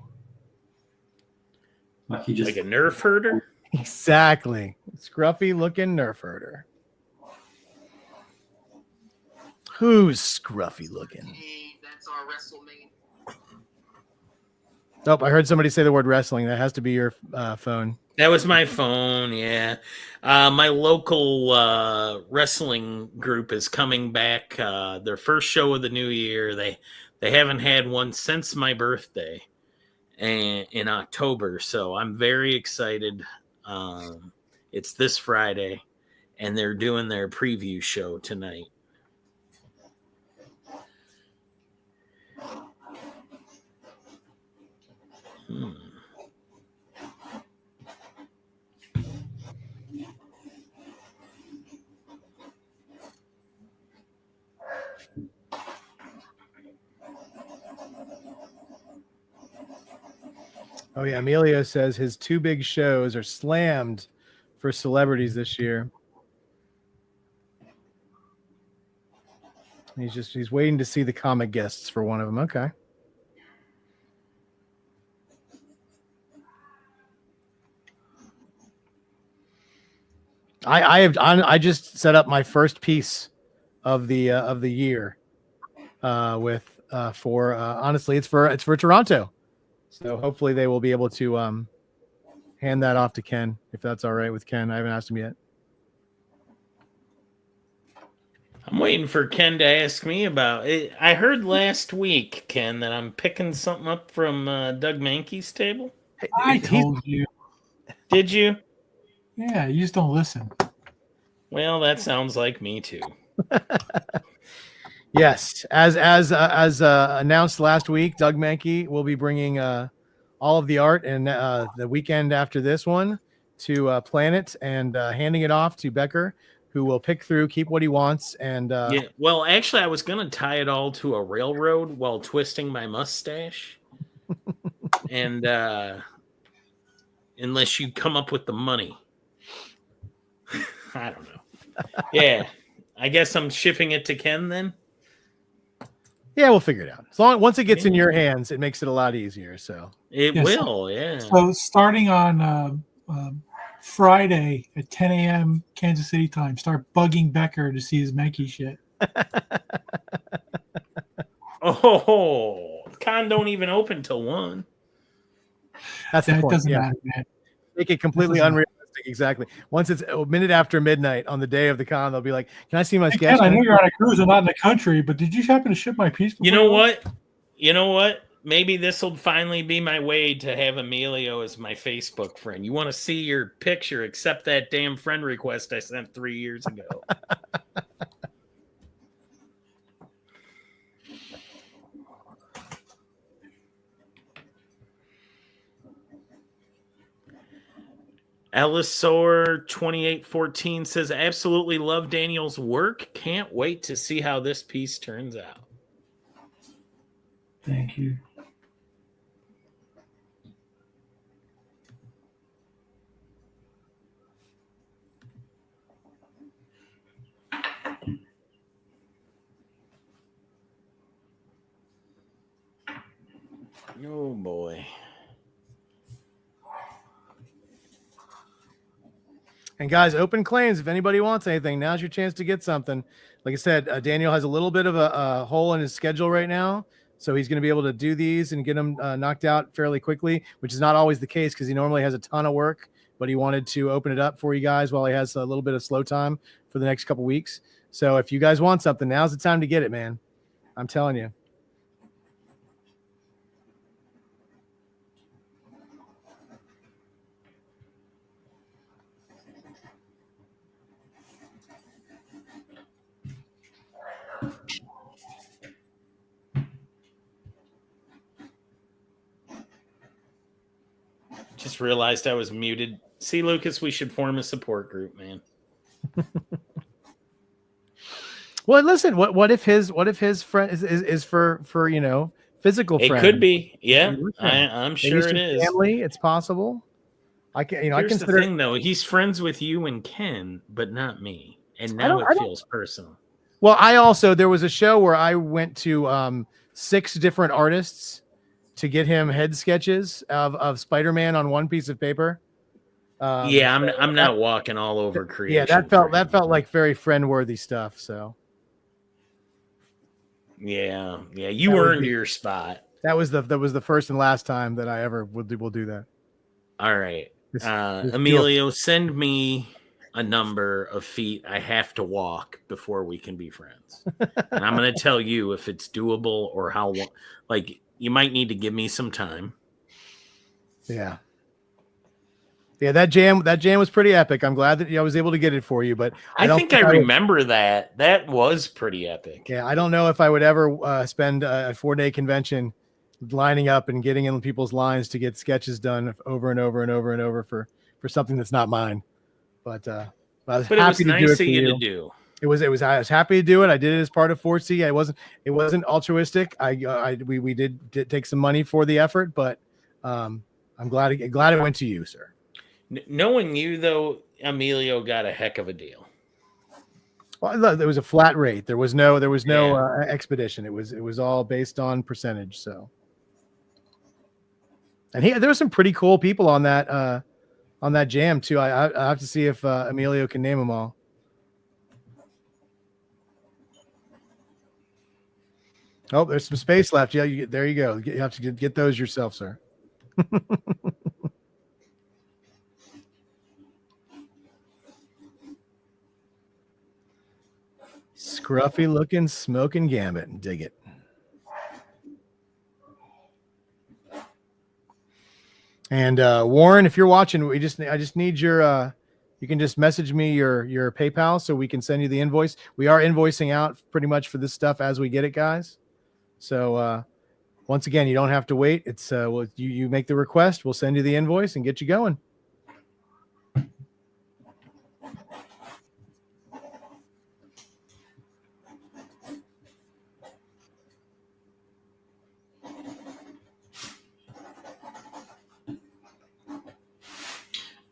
Like he just Like a Nerf herder? Exactly. Scruffy looking Nerf herder. Who's scruffy looking? Hey, that's our WrestleMania. Oh, I heard somebody say the word wrestling. That has to be your phone. That was my phone, yeah. My local wrestling group is coming back. Their first show of the new year. They haven't had one since my birthday in October, so I'm very excited. It's this Friday, and they're doing their preview show tonight. Oh yeah, Emilio says his 2 big shows are slammed for celebrities this year. He's waiting to see the comic guests for one of them. Okay. I just set up my first piece of the year with for honestly it's for Toronto. So hopefully they will be able to hand that off to Ken, if that's all right with Ken. I haven't asked him yet. I'm waiting for Ken to ask me about it. I heard last week, Ken, that I'm picking something up from Doug Mankey's table. I told you. Did you? Yeah, you just don't listen. Well, that sounds like me too. Yes, as announced last week, Doug Mankey will be bringing all of the art and the weekend after this one to Planet and handing it off to Becker, who will pick through, keep what he wants, and yeah. Well, actually, I was gonna tie it all to a railroad while twisting my mustache, and unless you come up with the money, I don't know. Yeah, I guess I'm shipping it to Ken then. Yeah, we'll figure it out. Once it gets in your hands, it makes it a lot easier. So it will, yeah. So starting on Friday at 10 a.m. Kansas City time, start bugging Becker to see his Mankey shit. Oh, con don't even open till 1. That's the That point. doesn't Yeah. matter, man. Make it completely unrealistic. Exactly. Once it's a minute after midnight on the day of the con, they'll be like, "Can I see my Hey, sketch?" Ken, I know you're on a cruise and not in the country, but did you happen to ship my piece? You know what? Maybe this will finally be my way to have Emilio as my Facebook friend. You want to see your picture? Accept that damn friend request I sent 3 years ago. Elisor 2814 says, absolutely love Daniel's work. Can't wait to see how this piece turns out. Thank you. Oh boy. And guys, open claims. If anybody wants anything, now's your chance to get something. Like I said, Daniel has a little bit of a hole in his schedule right now, so he's going to be able to do these and get them knocked out fairly quickly, which is not always the case because he normally has a ton of work. But he wanted to open it up for you guys while he has a little bit of slow time for the next couple weeks. So if you guys want something, now's the time to get it, man. I'm telling you. Just realized I was muted. See, Lucas, we should form a support group, man. Well, listen. What if his friend is for physical friends? It could be. Yeah, I'm sure it is. Family, it's possible. I can. Here's I consider the thing, though. He's friends with you and Ken, but not me. And now it feels personal. Well, there was a show where I went to 6 different artists to get him head sketches of Spider-Man on one piece of paper. Yeah, I'm not walking all over creation. Yeah, that felt like very friend-worthy stuff. So. Yeah, you earned your spot. That was the first and last time that I ever will do that. All right, Emilio, send me a number of feet I have to walk before we can be friends, and I'm going to tell you if it's doable or how long. Like, you might need to give me some time. Yeah. Yeah, that jam was pretty epic. I'm glad that I was able to get it for you, but I think I remember that. That was pretty epic. Yeah, I don't know if I would ever spend a 4-day convention lining up and getting in people's lines to get sketches done over and over and over and over for something that's not mine. But I was happy to do it for you. To do. It was. I was happy to do it. I did it as part of 4C. It wasn't altruistic. We did take some money for the effort, but I'm glad it went to you, sir. Knowing you, though, Emilio got a heck of a deal. Well, there was a flat rate. There was no expedition. It was all based on percentage. So, and there were some pretty cool people on that jam too. I have to see if Emilio can name them all. Oh, there's some space left. Yeah, there you go. You have to get those yourself, sir. Scruffy looking smoking gambit. Dig it. And Warren, if you're watching, I just need your you can just message me your PayPal so we can send you the invoice. We are invoicing out pretty much for this stuff as we get it, guys. So once again, you don't have to wait. It's you make the request, we'll send you the invoice and get you going.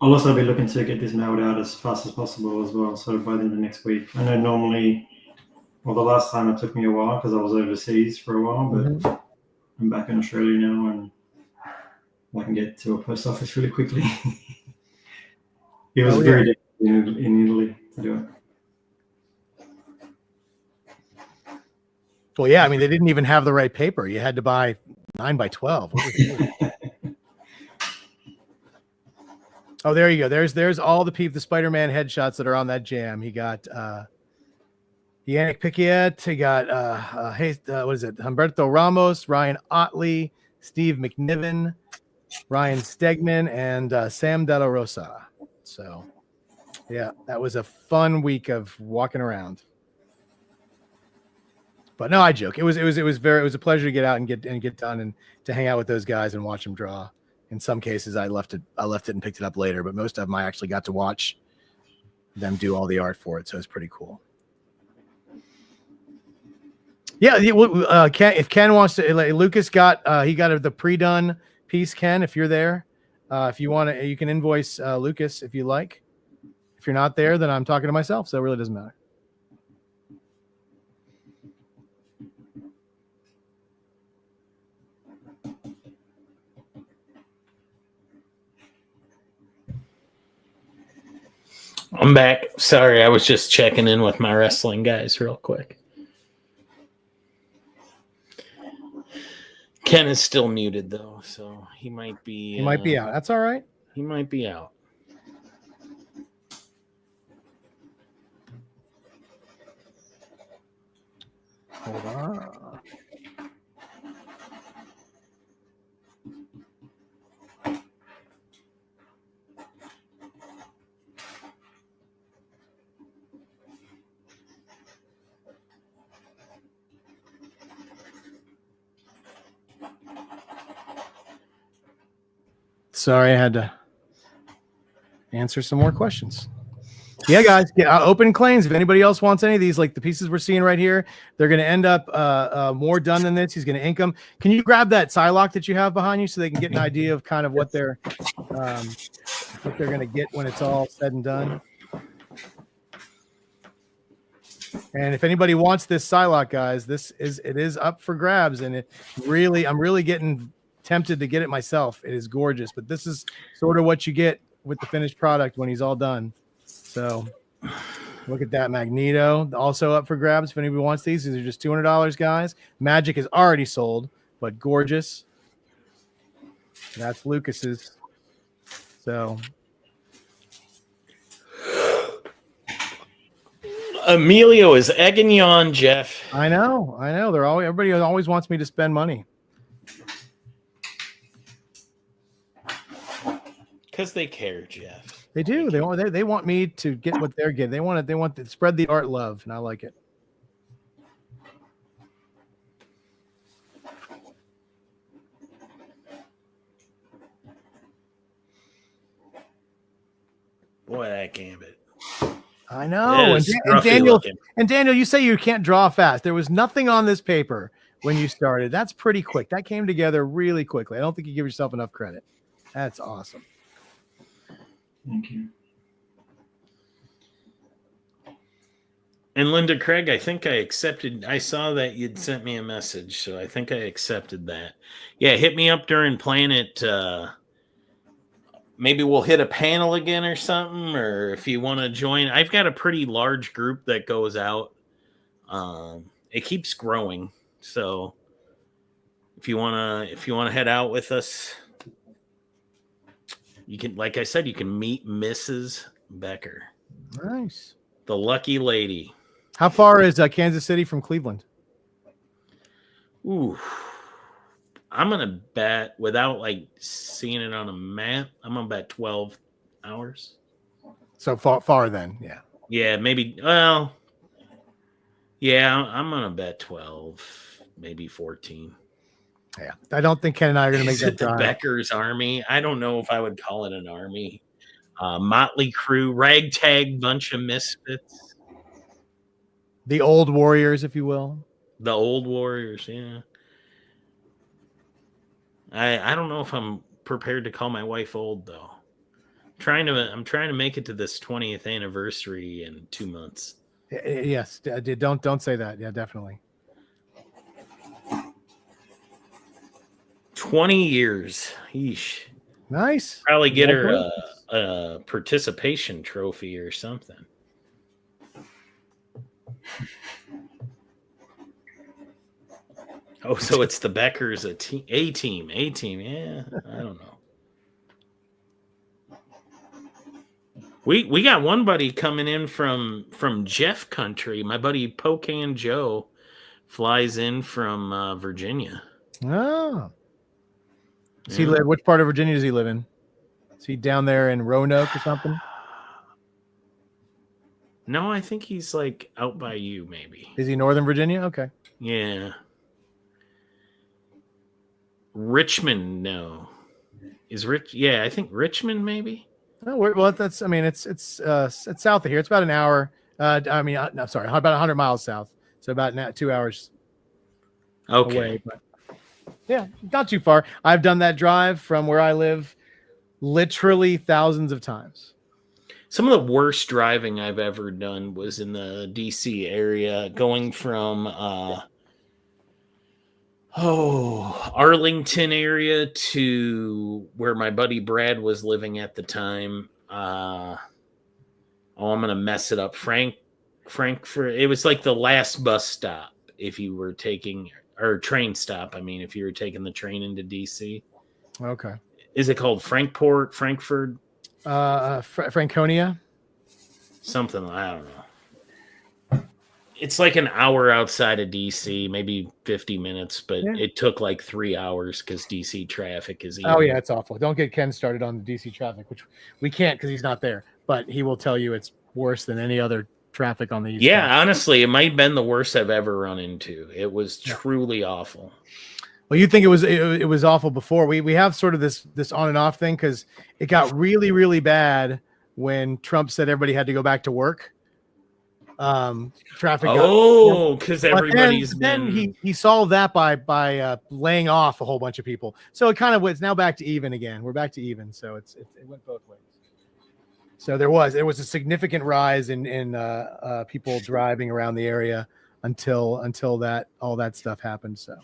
I'll also be looking to get this mailed out as fast as possible as well, so by the end of next week. I know normally, the last time it took me a while because I was overseas for a while, but I'm back in Australia now and I can get to a post office really quickly. It was very difficult in Italy to do it. Well, yeah, I mean, they didn't even have the right paper. You had to buy 9x12. What was it? Oh, there you go. There's all the Spider-Man headshots that are on that jam. He got Daniel PIcciotto. He got what is it? Humberto Ramos, Ryan Otley, Steve McNiven, Ryan Stegman, and Sam Della Rosa. So, yeah, that was a fun week of walking around. But no, I joke. It was a pleasure to get out and get done and to hang out with those guys and watch them draw. In some cases, I left it and picked it up later, but most of them I actually got to watch them do all the art for it, so it's pretty cool. Yeah, if Ken wants to, Lucas got he got the pre-done piece. Ken, if you're there, if you want to, you can invoice Lucas if you like. If you're not there, then I'm talking to myself, so it really doesn't matter. I'm back. Sorry, I was just checking in with my wrestling guys real quick. Ken is still muted though, so he might be. He might be out. That's all right. He might be out. Hold on. Sorry, I had to answer some more questions. Yeah, guys, open claims. If anybody else wants any of these, like the pieces we're seeing right here, they're going to end up more done than this. He's going to ink them. Can you grab that Psylocke that you have behind you so they can get an idea of kind of what they're going to get when it's all said and done? And if anybody wants this Psylocke, guys, it is up for grabs, and I'm really getting tempted to get it myself. It is gorgeous, but this is sort of what you get with the finished product when he's all done. So look at that Magneto, also up for grabs. If anybody wants these are just $200, guys. Magic is already sold, but gorgeous. That's Lucas's. So Emilio is egging you on, Jeff. I know. Everybody always wants me to spend money. Because they care, Jeff. They do. They want me to get what they're getting. They want to spread the art love, and I like it. Boy, that Gambit. I know. And Daniel, you say you can't draw fast. There was nothing on this paper when you started. That's pretty quick. That came together really quickly. I don't think you give yourself enough credit. That's awesome. Thank you. And Linda Craig, I think I accepted. I saw that you'd sent me a message, so I think I accepted that. Yeah, hit me up during Planet. Maybe we'll hit a panel again or something, or if you want to join. I've got a pretty large group that goes out. It keeps growing, so if you wanna head out with us, you can. Like I said, you can meet Mrs. Becker. Nice. The lucky lady. How far is Kansas City from Cleveland? Ooh, I'm gonna bet without like seeing it on a map. I'm gonna bet 12 hours. So far then, yeah. Yeah, maybe. Well, yeah, I'm gonna bet 12, maybe 14. Yeah, I don't think Ken and I are gonna make that the drive. Becker's army. I don't know if I would call it an army. Motley crew, ragtag bunch of misfits. The old warriors, if you will. The old warriors, yeah. I don't know if I'm prepared to call my wife old though. I'm trying to make it to this 20th anniversary in 2 months. Yes, don't say that. Yeah, definitely. 20 years. Yeesh. Nice. Probably get her a participation trophy or something. Oh, so it's the Beckers, a team. Yeah, I don't know. We got one buddy coming in from Jeff country. My buddy Pocan Joe flies in from Virginia. Oh. Does he live? Which part of Virginia does he live in? Is he down there in Roanoke or something? No, I think he's like out by you, maybe. Is he Northern Virginia? Okay. Yeah. Richmond, no. Yeah, I think Richmond, maybe. Oh, well, that's. I mean, it's south of here. It's about an hour. No, sorry, about 100 miles south. So about 2 hours. Okay. Away, but yeah, not too far. I've done that drive from where I live, literally thousands of times. Some of the worst driving I've ever done was in the DC area, going from Arlington area to where my buddy Brad was living at the time. Oh I'm gonna mess it up. Frankfurt. It was like the last bus stop if you were taking, or train stop. I mean, if you were taking the train into DC. Okay. Is it called Frankfurt? Franconia. Something, I don't know. It's like an hour outside of DC, maybe 50 minutes, but it took like 3 hours because DC traffic is evil. Oh yeah, it's awful. Don't get Ken started on the DC traffic, which we can't because he's not there. But he will tell you it's worse than any other traffic on the East Coast. Honestly, it might have been the worst I've ever run into. It was truly awful. Well, you think it was awful before. We have sort of this on and off thing because it got really, really bad when Trump said everybody had to go back to work. Traffic. Because everybody's then he solved that by laying off a whole bunch of people. So it's now back to even again. We're back to even. So it went both ways. So there was a significant rise in people driving around the area until that all that stuff happened. So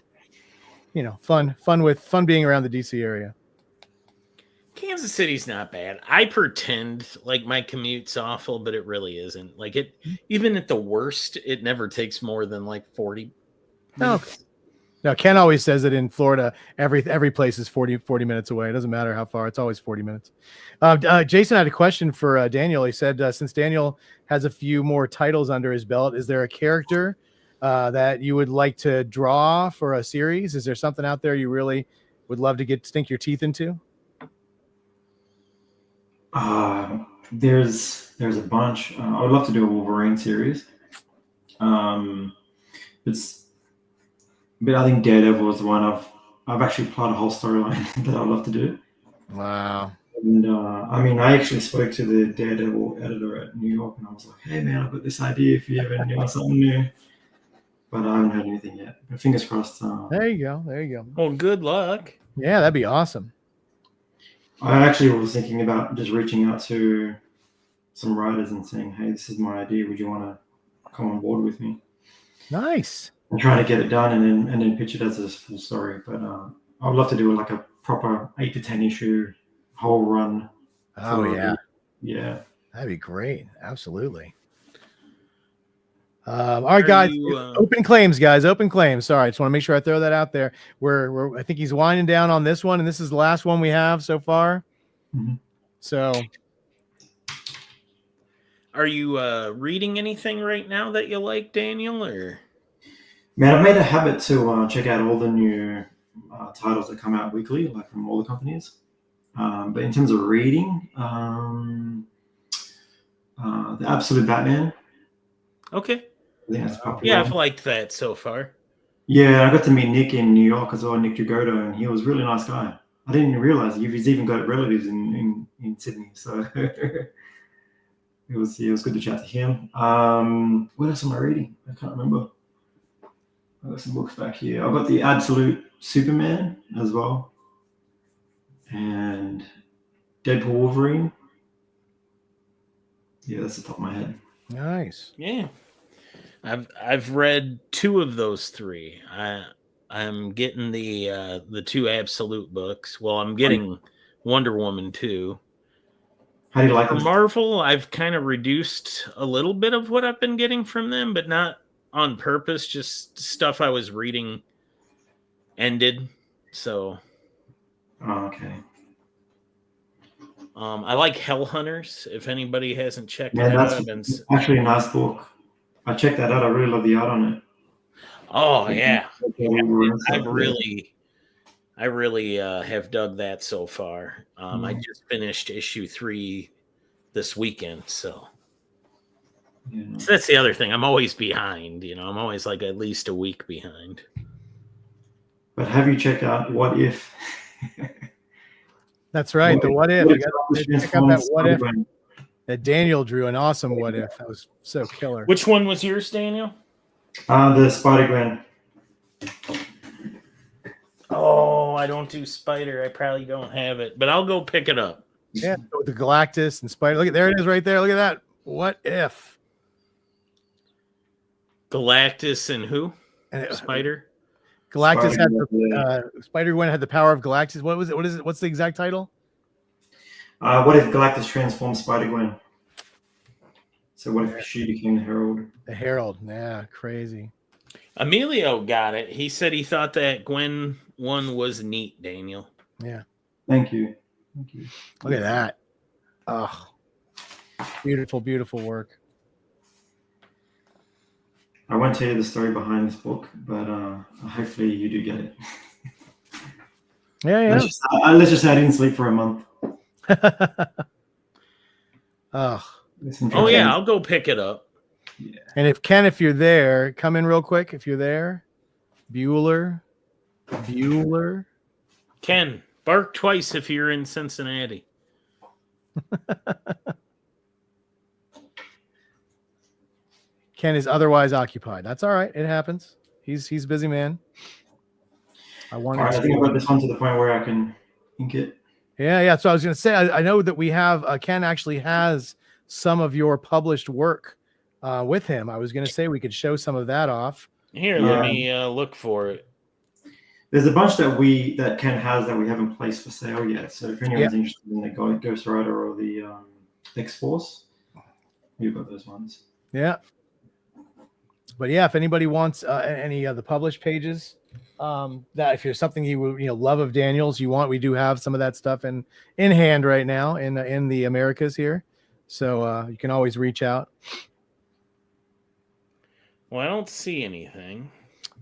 fun being around the DC area. Kansas City's not bad. I pretend like my commute's awful, but it really isn't. Like even at the worst, it never takes more than like 40 minutes. No, Ken always says that in Florida, every place is 40 minutes away. It doesn't matter how far. It's always 40 minutes. Jason had a question for Daniel. He said, since Daniel has a few more titles under his belt, is there a character that you would like to draw for a series? Is there something out there you really would love to stink your teeth into? There's a bunch. I would love to do a Wolverine series. But I think Daredevil is the one I've actually plotted a whole storyline that I'd love to do. Wow. And I actually spoke to the Daredevil editor at New York, and I was like, "Hey man, I've got this idea if you ever know something new." But I haven't heard anything yet. But fingers crossed. There you go. Well, good luck. Yeah, that'd be awesome. I actually was thinking about just reaching out to some writers and saying, "Hey, this is my idea. Would you want to come on board with me?" Nice. I'm trying to get it done and then pitch it as a full story. But I would love to do like a proper 8 to 10 issue whole run. Oh yeah, that'd be great. Absolutely. All right, guys. Open claims, guys. Open claims. Sorry, I just want to make sure I throw that out there. I think he's winding down on this one, and this is the last one we have so far. Mm-hmm. So, are you reading anything right now that you like, Daniel? Or man, I've made a habit to check out all the new titles that come out weekly, like from all the companies. But in terms of reading, the Absolute Batman. Okay. I think that's popular. Yeah, I've liked that so far. Yeah, I got to meet Nick in New York as well, Nick Dragoto, and he was a really nice guy. I didn't even realize he's even got relatives in Sydney, so it was good to chat to him. What else am I reading? I can't remember. I've got some books back here. I've got the Absolute Superman as well, and Deadpool Wolverine. Yeah, that's the top of my head. Nice. Yeah. I've read 2 of those 3. I'm getting the 2 Absolute books. Well, I'm getting Wonder Woman 2. How do you like them? them? Marvel, I've kind of reduced a little bit of what I've been getting from them, but not on purpose. Just stuff I was reading ended. So. Oh, okay. I like Hell Hunters. If anybody hasn't checked that out, that's actually a nice book. I checked that out. I really love the art on it. Oh yeah, I really have dug that so far. I just finished issue 3 this weekend, so that's the other thing. I'm always behind. I'm always like at least a week behind. But have you checked out What If? That's right. The What If. You got to check out that What If that Daniel drew. An awesome What If. That was so killer. Which one was yours, Daniel? The Spider-Gwen. Oh, I don't do Spider. I probably don't have it, but I'll go pick it up. Yeah, with the Galactus and Spider. Look, there it is right there. Look at that. What If? Galactus and who? Spider. Galactus had Spider-Gwen had the power of Galactus. What was it? What is it? What's the exact title? What if Galactus transforms Spider-Gwen? So what if she became the Herald? The Herald, yeah, crazy. Emilio got it. He said he thought that Gwen one was neat, Daniel. Yeah. Thank you. Look at that. Oh, beautiful, beautiful work. I won't tell you the story behind this book, but hopefully you do get it. Yeah. Let's just say I didn't sleep for a month. Oh yeah, I'll go pick it up. Yeah. And if you're there, come in real quick. If you're there, Bueller. Ken, bark twice if you're in Cincinnati. Ken is otherwise occupied. That's all right. It happens. He's a busy man. I think I got this one to the point where I can ink it. Yeah. So I was going to say, I know that we have Ken actually has some of your published work with him. I was going to say we could show some of that off. Here, let me look for it. There's a bunch that Ken has that we haven't placed for sale yet. So if anyone's interested in the Ghost Rider or the X-Force, you've got those ones. Yeah. But yeah, if anybody wants any of the published pages, that if there's something you love of Daniel's, we do have some of that stuff in hand right now in the Americas here. So you can always reach out. Well, I don't see anything.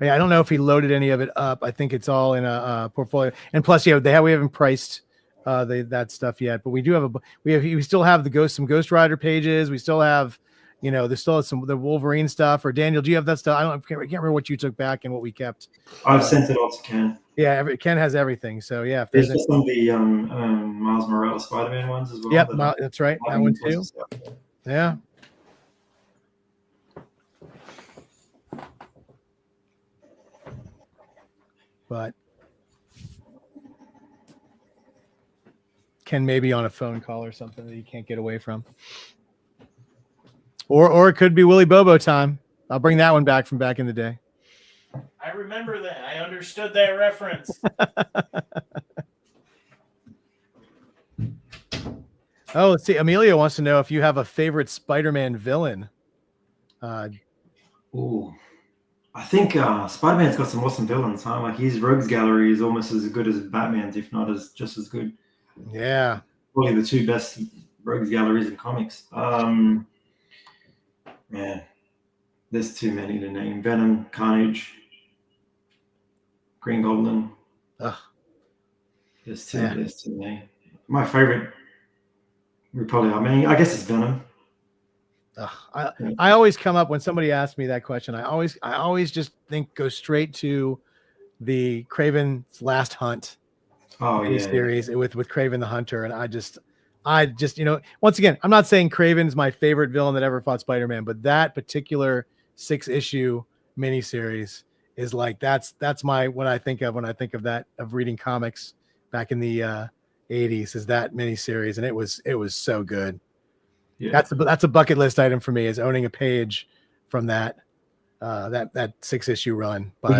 Yeah, I don't know if he loaded any of it up. I think it's all in a portfolio. And plus, we haven't priced that stuff yet. But we do we still have some Ghost Rider pages. We still have, there's still the Wolverine stuff. Or Daniel, do you have that stuff? I can't remember what you took back and what we kept. I've sent it all to Ken. Yeah, Ken has everything. So yeah, if there's some of the Miles Morales Spider-Man ones as well. Yep, that's right. That one too. Yeah. But Ken may be on a phone call or something that he can't get away from. Or it could be Willy Bobo time. I'll bring that one back from back in the day. I remember that. I understood that reference. Oh, let's see. Amelia wants to know if you have a favorite Spider-Man villain. I think Spider-Man's got some awesome villains, huh? Like his rogues gallery is almost as good as Batman's, if not just as good. Yeah. Probably the two best rogues galleries in comics. Man, there's too many to name. Venom, Carnage, Green Goblin. There's too many. My favorite would probably, I guess it's Venom. I always come up when somebody asks me that question. I always just go straight to the Kraven's Last Hunt series with Kraven the Hunter, and I just once again, I'm not saying Kraven's my favorite villain that ever fought Spider-Man, but that particular 6-issue miniseries is like that's what I think of when I think of that, of reading comics back in the 80s, is that miniseries, and it was so good. Yeah. That's a bucket list item for me, is owning a page from that 6-issue run. But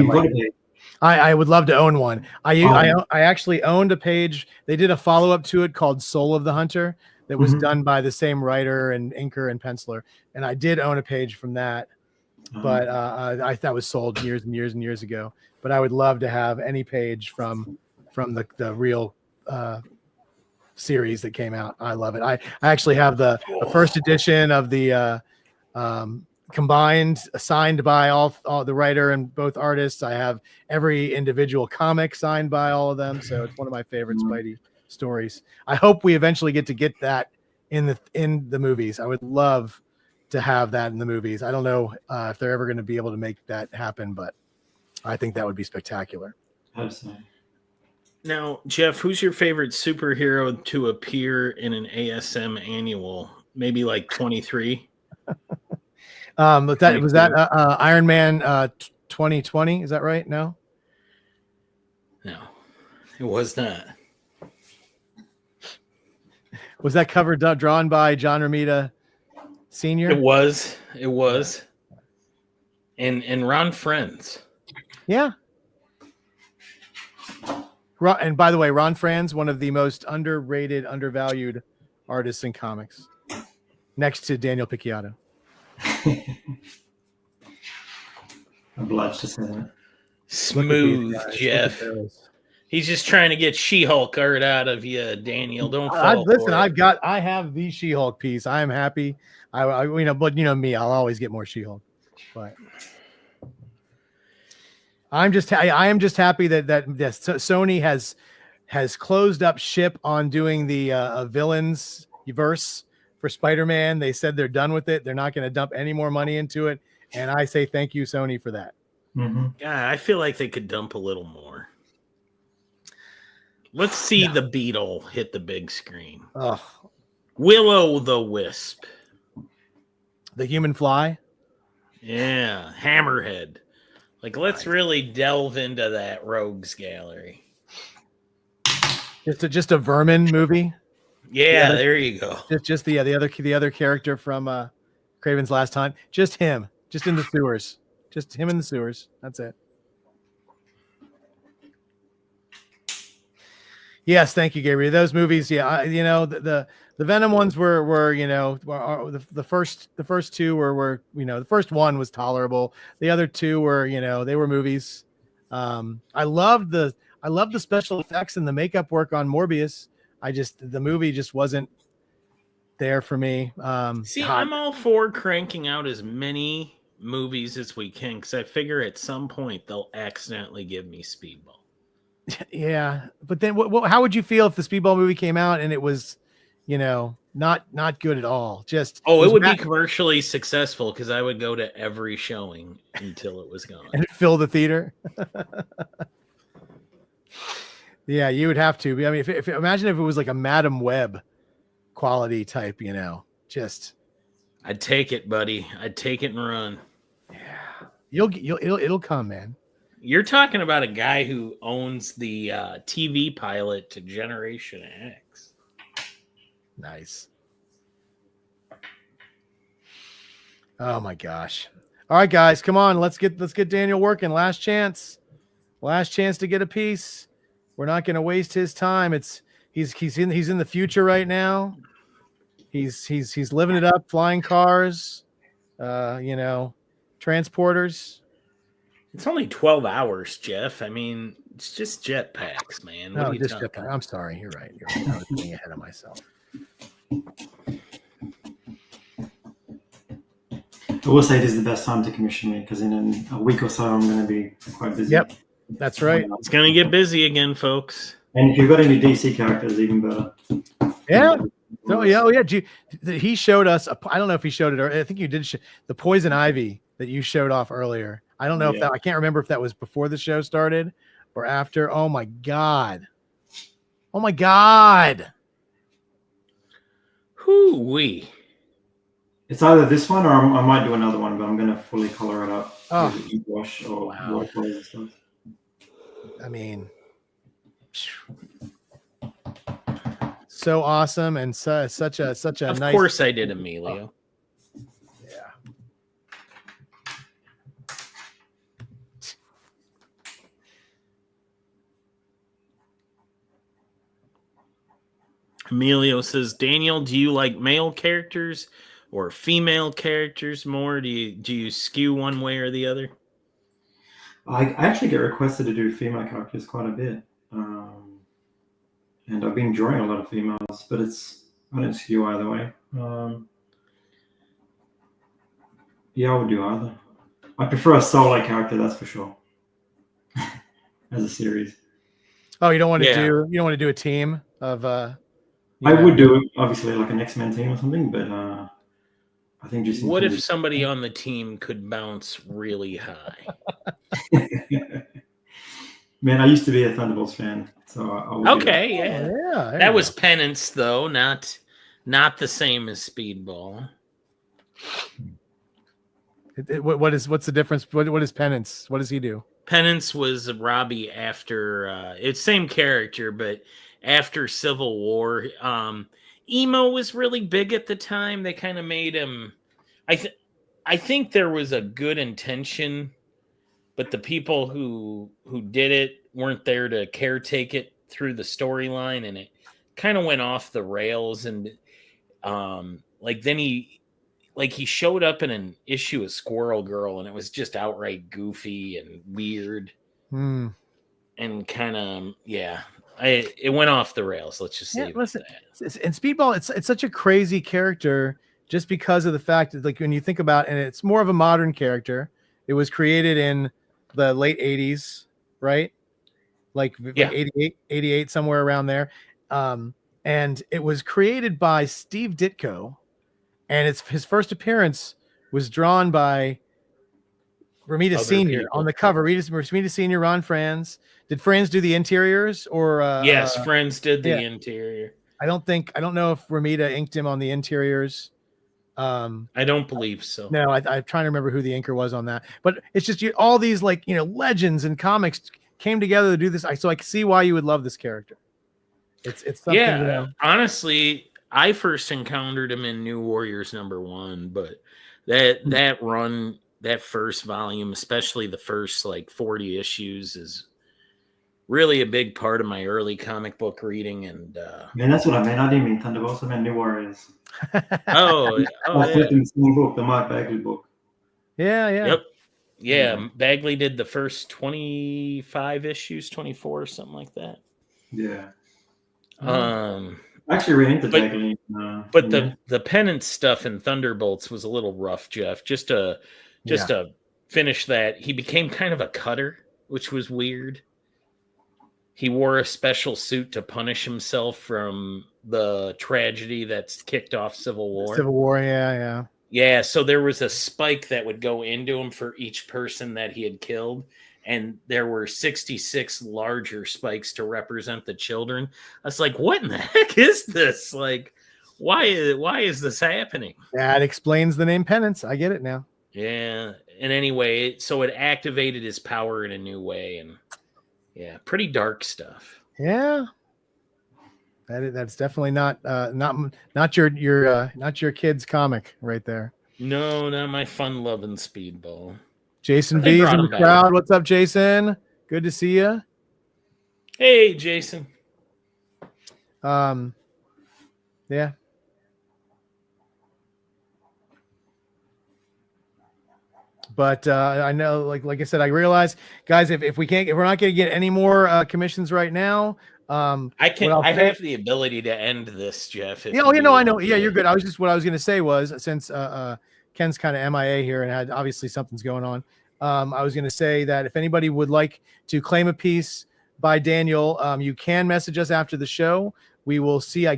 I would love to own one. I actually owned a page. They did a follow-up to it called Soul of the Hunter that was done by the same writer and inker and penciler. And I did own a page from that, but I thought was sold years and years and years ago. But I would love to have any page from the real series that came out. I love it. I actually have the first edition of the combined, signed by all the writer and both artists. I have every individual comic signed by all of them, so it's one of my favorite Spidey stories. I hope we eventually get that in the movies. I would love to have that in the movies. I don't know if they're ever going to be able to make that happen, but I think that would be spectacular. Absolutely. Now, Jeff, who's your favorite superhero to appear in an ASM annual? Maybe like 23. But that was that Iron Man 2020. Is that right? No, it was not. Was that cover drawn by John Romita Sr.? It was. And Ron Frenz. Yeah. And by the way, Ron Frenz, one of the most underrated, undervalued artists in comics, next to Daniel PIcciotto. Obliged to say that. Smooth, Jeff. He's just trying to get She-Hulk art out of you, Daniel. Don't fall listen. for it. I have the She-Hulk piece. I am happy. But me, I'll always get more She-Hulk. But I am just happy that Sony has closed up ship on doing the villains verse for Spider-Man. They said they're done with it. They're not going to dump any more money into it. And I say thank you, Sony, for that. Mm-hmm. Yeah, I feel like they could dump a little more. Let's see the Beetle hit the big screen. Oh. Willow the Wisp. The Human Fly? Yeah, Hammerhead. Like, let's really delve into that rogues gallery. Just a Vermin movie? Yeah, there you go. Just the other character from Craven's Last Hunt. Just him. Just in the sewers. Just him in the sewers. That's it. Yes, thank you, Gabriel. Those movies, the Venom ones were the first two were the first one was tolerable. The other two were they were movies. I loved the special effects and the makeup work on Morbius. The movie just wasn't there for me. I'm all for cranking out as many movies as we can because I figure at some point they'll accidentally give me Speedball. Yeah, but then how would you feel if the Speedball movie came out and it was, not good at all? It would be commercially successful because I would go to every showing until it was gone and fill the theater. Yeah, you would have to. I mean, if imagine if it was like a Madam Web quality type, I'd take it, buddy. I'd take it and run. Yeah, it'll come, man. You're talking about a guy who owns the TV pilot to Generation X. Nice. Oh my gosh. All right, guys, come on. Let's get Daniel working. Last chance to get a piece. We're not going to waste his time. He's in the future right now. He's living it up, flying cars, transporters. It's only 12 hours, Jeff. I mean, it's just jetpacks, man. What are you talking about? I'm sorry. You're right. I was getting ahead of myself. I will say it is the best time to commission me because in a week or so I'm going to be quite busy. Yep, that's right. It's going to get busy again, folks. And if you've got any DC characters, even better. Yeah. Oh yeah. He showed us. I don't know if he showed it, or I think you did. The Poison Ivy that you showed off earlier. I don't know if I can't remember if that was before the show started or after. Oh my god. Hoo-wee. It's either this one or I might do another one, but I'm going to fully color it up. Oh. Wash or white and stuff. I mean, so awesome and such a nice. Of course, I did, Emilio. Yeah. Emilio says, Daniel, do you like male characters or female characters more? Do you skew one way or the other? I actually get requested to do female characters quite a bit. And I've been drawing a lot of females, but I don't skew either way. I would do either. I prefer a solo character, that's for sure. As a series. Oh, you don't want to do a team of I would do it, obviously, like an X-Men team or something, but I think just... What if somebody on the team could bounce really high? Man, I used to be a Thunderbolts fan, so I would yeah. That was Penance, though, not the same as Speedball. What's the difference? What is Penance? What does he do? Penance was Robbie after it's same character, but after Civil War. Emo was really big at the time. They kind of made him. I think there was a good intention, but the people who did it weren't there to caretake it through the storyline, and it kind of went off the rails. And then he like he showed up in an issue of Squirrel Girl, and it was just outright goofy and weird, and kind of it went off the rails. Let's just leave it at that. And Speedball, it's such a crazy character just because of the fact that, like, when you think about, and it's more of a modern character. It was created in the late 80s, right? Like 88, somewhere around there. And it was created by Steve Ditko, and his first appearance was drawn by Romita Sr. on the cover. Romita Sr., Ron Franz. Did Franz do the interiors, or yes, Franz did the interior. I don't know if Romita inked him on the interiors. I don't believe so. No, I'm trying to remember who the inker was on that. But it's just all these, like, legends and comics came together to do this. So I can see why you would love this character. It's something. Yeah, honestly, I first encountered him in New Warriors #1, but that run, that first volume, especially the first like 40 issues, is really a big part of my early comic book reading. And man, that's what I meant. I didn't mean Thunderbolts. I meant New Warriors. oh, the same book, the Mark Bagley book. Yep. Yeah, Bagley did the first 25 issues, 24 or something like that. Yeah. Actually really into Bagley. But the Pennant stuff in Thunderbolts was a little rough, Jeff. Just to finish that, he became kind of a cutter, which was weird. He wore a special suit to punish himself from the tragedy that's kicked off Civil War. Yeah, so there was a spike that would go into him for each person that he had killed, and there were 66 larger spikes to represent the children. I was like, what in the heck is this? Like, why is this happening? That explains the name Penance. I get it now. Yeah, and anyway, so it activated his power in a new way, and yeah, pretty dark stuff. Yeah. That's definitely not your kid's comic right there. No, not my fun-loving Speedball. Jason V's in the crowd. What's up, Jason? Good to see you. Hey, Jason. Yeah. But I know, like I said, I realize, guys, if we're not going to get any more commissions right now. I have the ability to end this, Jeff. I know. Yeah, you're good. What I was going to say was, since Ken's kind of MIA here and had obviously something's going on, I was going to say that if anybody would like to claim a piece by Daniel, you can message us after the show. We will see. I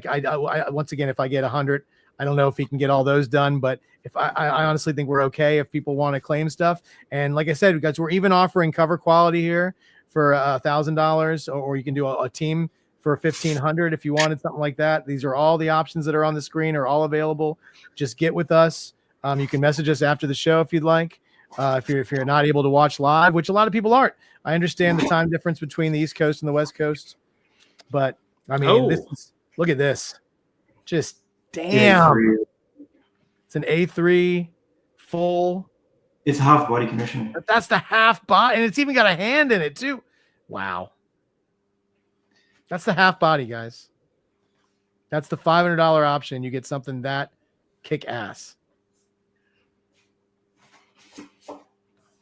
once again, if I get 100, I don't know if he can get all those done, but if I honestly think we're okay if people want to claim stuff. And like I said, guys, we're even offering cover quality here for $1,000, or you can do a team for $1,500 if you wanted something like that. These are all the options that are on the screen, are all available. Just get with us. You can message us after the show if you'd like. If you're not able to watch live, which a lot of people aren't. I understand the time difference between the East Coast and the West Coast, but I mean, look at this. Just damn. It's an A3 full. It's half body commission. But that's the half body, and it's even got a hand in it too. Wow. That's the half body, guys. That's the $500 option. You get something that kick ass.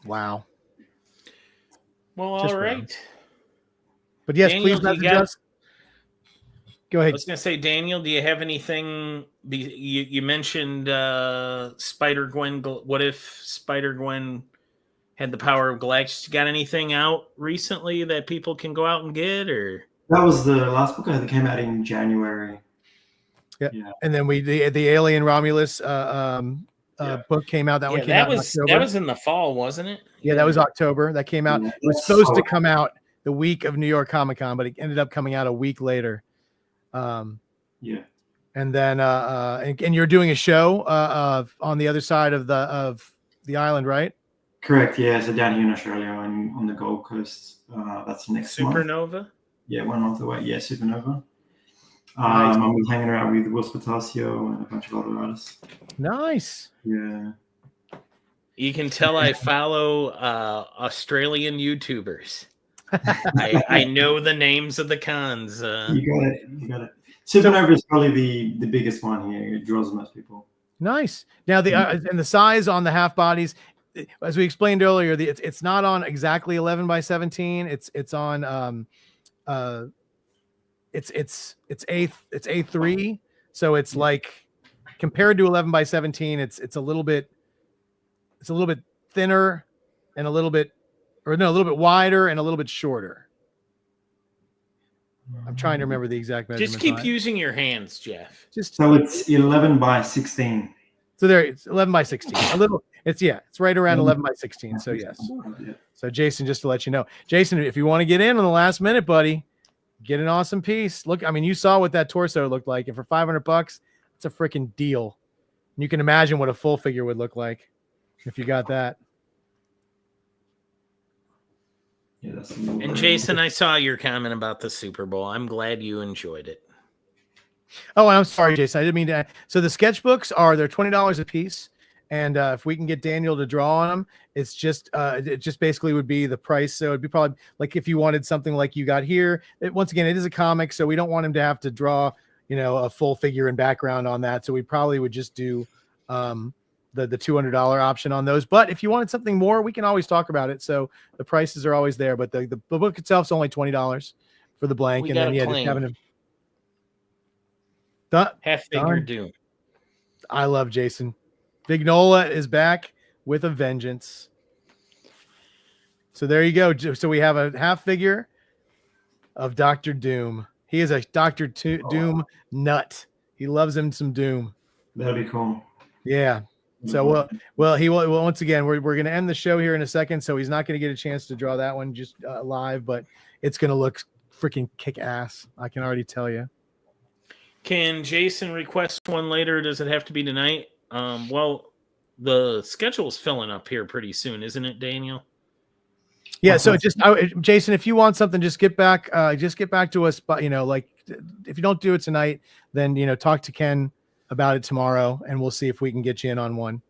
Wow. Well, all right. But yes, Daniel, please message us. Go ahead. I was going to say, Daniel, do you have anything? You mentioned Spider-Gwen. What if Spider-Gwen had the power of Galactus? You got anything out recently that people can go out and get? Or that was the last book that came out in January. Yeah. And then the Alien Romulus book came out. That one came out in October. That was in the fall, wasn't it? Yeah, that was October. That came out. It was supposed to come out the week of New York Comic Con, but it ended up coming out a week later. And then and you're doing a show on the other side of the island, right? Correct. Yeah, so down here in Australia on the Gold Coast. That's next Supernova. Month. Yeah, 1 month away. Yeah, Supernova. Nice. I'm hanging around with Will Spatasio and a bunch of other artists. Nice. Yeah. You can tell I follow Australian YouTubers. I know the names of the cons. You got it. Supernova is probably the biggest one here. It draws most people. Nice. Now and the size on the half bodies, as we explained earlier, it's not on exactly 11 by 17. It's on it's A3, so it's like compared to 11 by 17, it's a little bit thinner and a little bit wider and a little bit shorter. I'm trying to remember the exact measurement. Just keep using your hands, Jeff. So it's 11 by 16. So there, it's 11 by 16. A little, it's right around 11 by 16. So yes. So Jason, just to let you know, Jason, if you want to get in on the last minute, buddy, get an awesome piece. Look, I mean, you saw what that torso looked like, and for $500, it's a freaking deal. And you can imagine what a full figure would look like if you got that. Yeah, that's and Jason, I saw your comment about the Super Bowl. I'm glad you enjoyed it. Oh, and I'm sorry, Jason. I didn't mean to. So the sketchbooks they're $20 a piece, and if we can get Daniel to draw on them, it just basically would be the price. So it'd be probably like if you wanted something like you got here. Once again, it is a comic, so we don't want him to have to draw, a full figure and background on that. So we probably would just do the $200 option on those. But if you wanted something more, we can always talk about it. So the prices are always there. But the book itself is only $20 for the blank, and then just having him. Half figure Doom. I love Jason. Vignola is back with a vengeance. So there you go. So we have a half figure of Dr. Doom. He is a Dr. Doom nut. He loves him some Doom. That'd be cool. Yeah. So he will once again. We're going to end the show here in a second, so he's not going to get a chance to draw that one just live, but it's going to look freaking kick ass. I can already tell you. Can Jason request one later? Does it have to be tonight? Well, the schedule's filling up here pretty soon, isn't it, Daniel? Yeah. So Jason, if you want something, just get back to us. But like if you don't do it tonight, then talk to Ken about it tomorrow, and we'll see if we can get you in on one.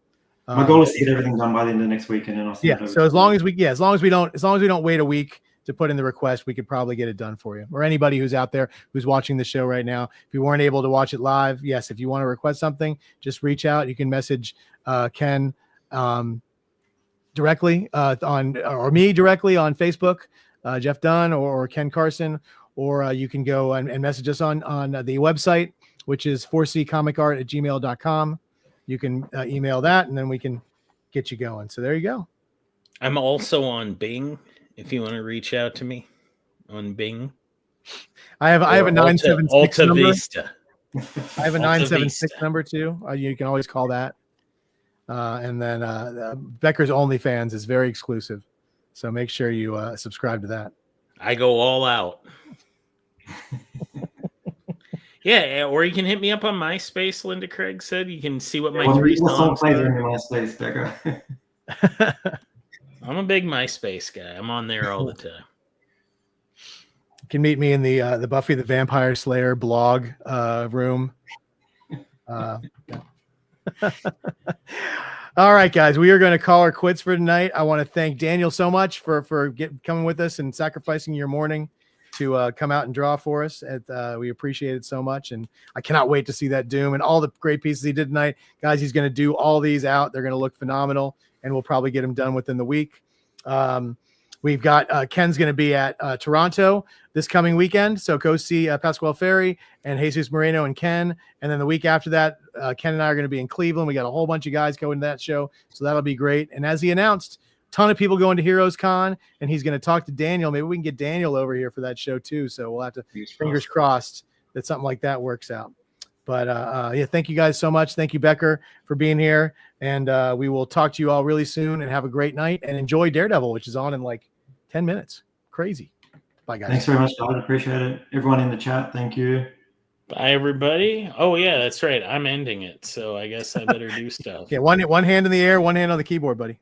My goal is to get everything done by the end of next week, and then I'll send it over. So as long as we don't wait a week to put in the request, we could probably get it done for you. Or anybody who's out there who's watching the show right now, if you weren't able to watch it live, yes, if you want to request something, just reach out. You can message Ken directly or me directly on Facebook, Jeff Dunn or Ken Carson, or you can go and message us on the website, which is 4ccomicart@gmail.com. You can email that, and then we can get you going. So there you go. I'm also on Bing. If you want to reach out to me on Bing, I have a 976 Alta number. Vista. I have a 976 number too. You can always call that. And then Becker's OnlyFans is very exclusive, so make sure you subscribe to that. I go all out. Yeah, or you can hit me up on MySpace. Linda Craig said you can see what my 3 songs are. MySpace, Becker. I'm a big MySpace guy. I'm on there all the time. You can meet me in the Buffy the Vampire Slayer blog room. All right, guys, we are going to call our quits for tonight. I want to thank Daniel so much for coming with us and sacrificing your morning to come out and draw for us. We appreciate it so much, and I cannot wait to see that Doom and all the great pieces he did tonight. Guys, he's going to do all these out. They're going to look phenomenal, and we'll probably get them done within the week. We've got Ken's going to be at Toronto this coming weekend, so go see Pasquale Ferry and Jesus Moreno and Ken. And then the week after that, Ken and I are going to be in Cleveland. We got a whole bunch of guys going to that show, so that'll be great. And as he announced, ton of people going to Heroes Con, and he's going to talk to Daniel. Maybe we can get Daniel over here for that show too. So we'll have to fingers crossed that something like that works out. But thank you guys so much. Thank you, Becker, for being here. And we will talk to you all really soon, and have a great night, and enjoy Daredevil, which is on in like 10 minutes. Crazy. Bye, guys. Thanks very much, Todd. Appreciate it. Everyone in the chat, thank you. Bye, everybody. Oh, yeah, that's right. I'm ending it, so I guess I better do stuff. Yeah, one hand in the air, one hand on the keyboard, buddy.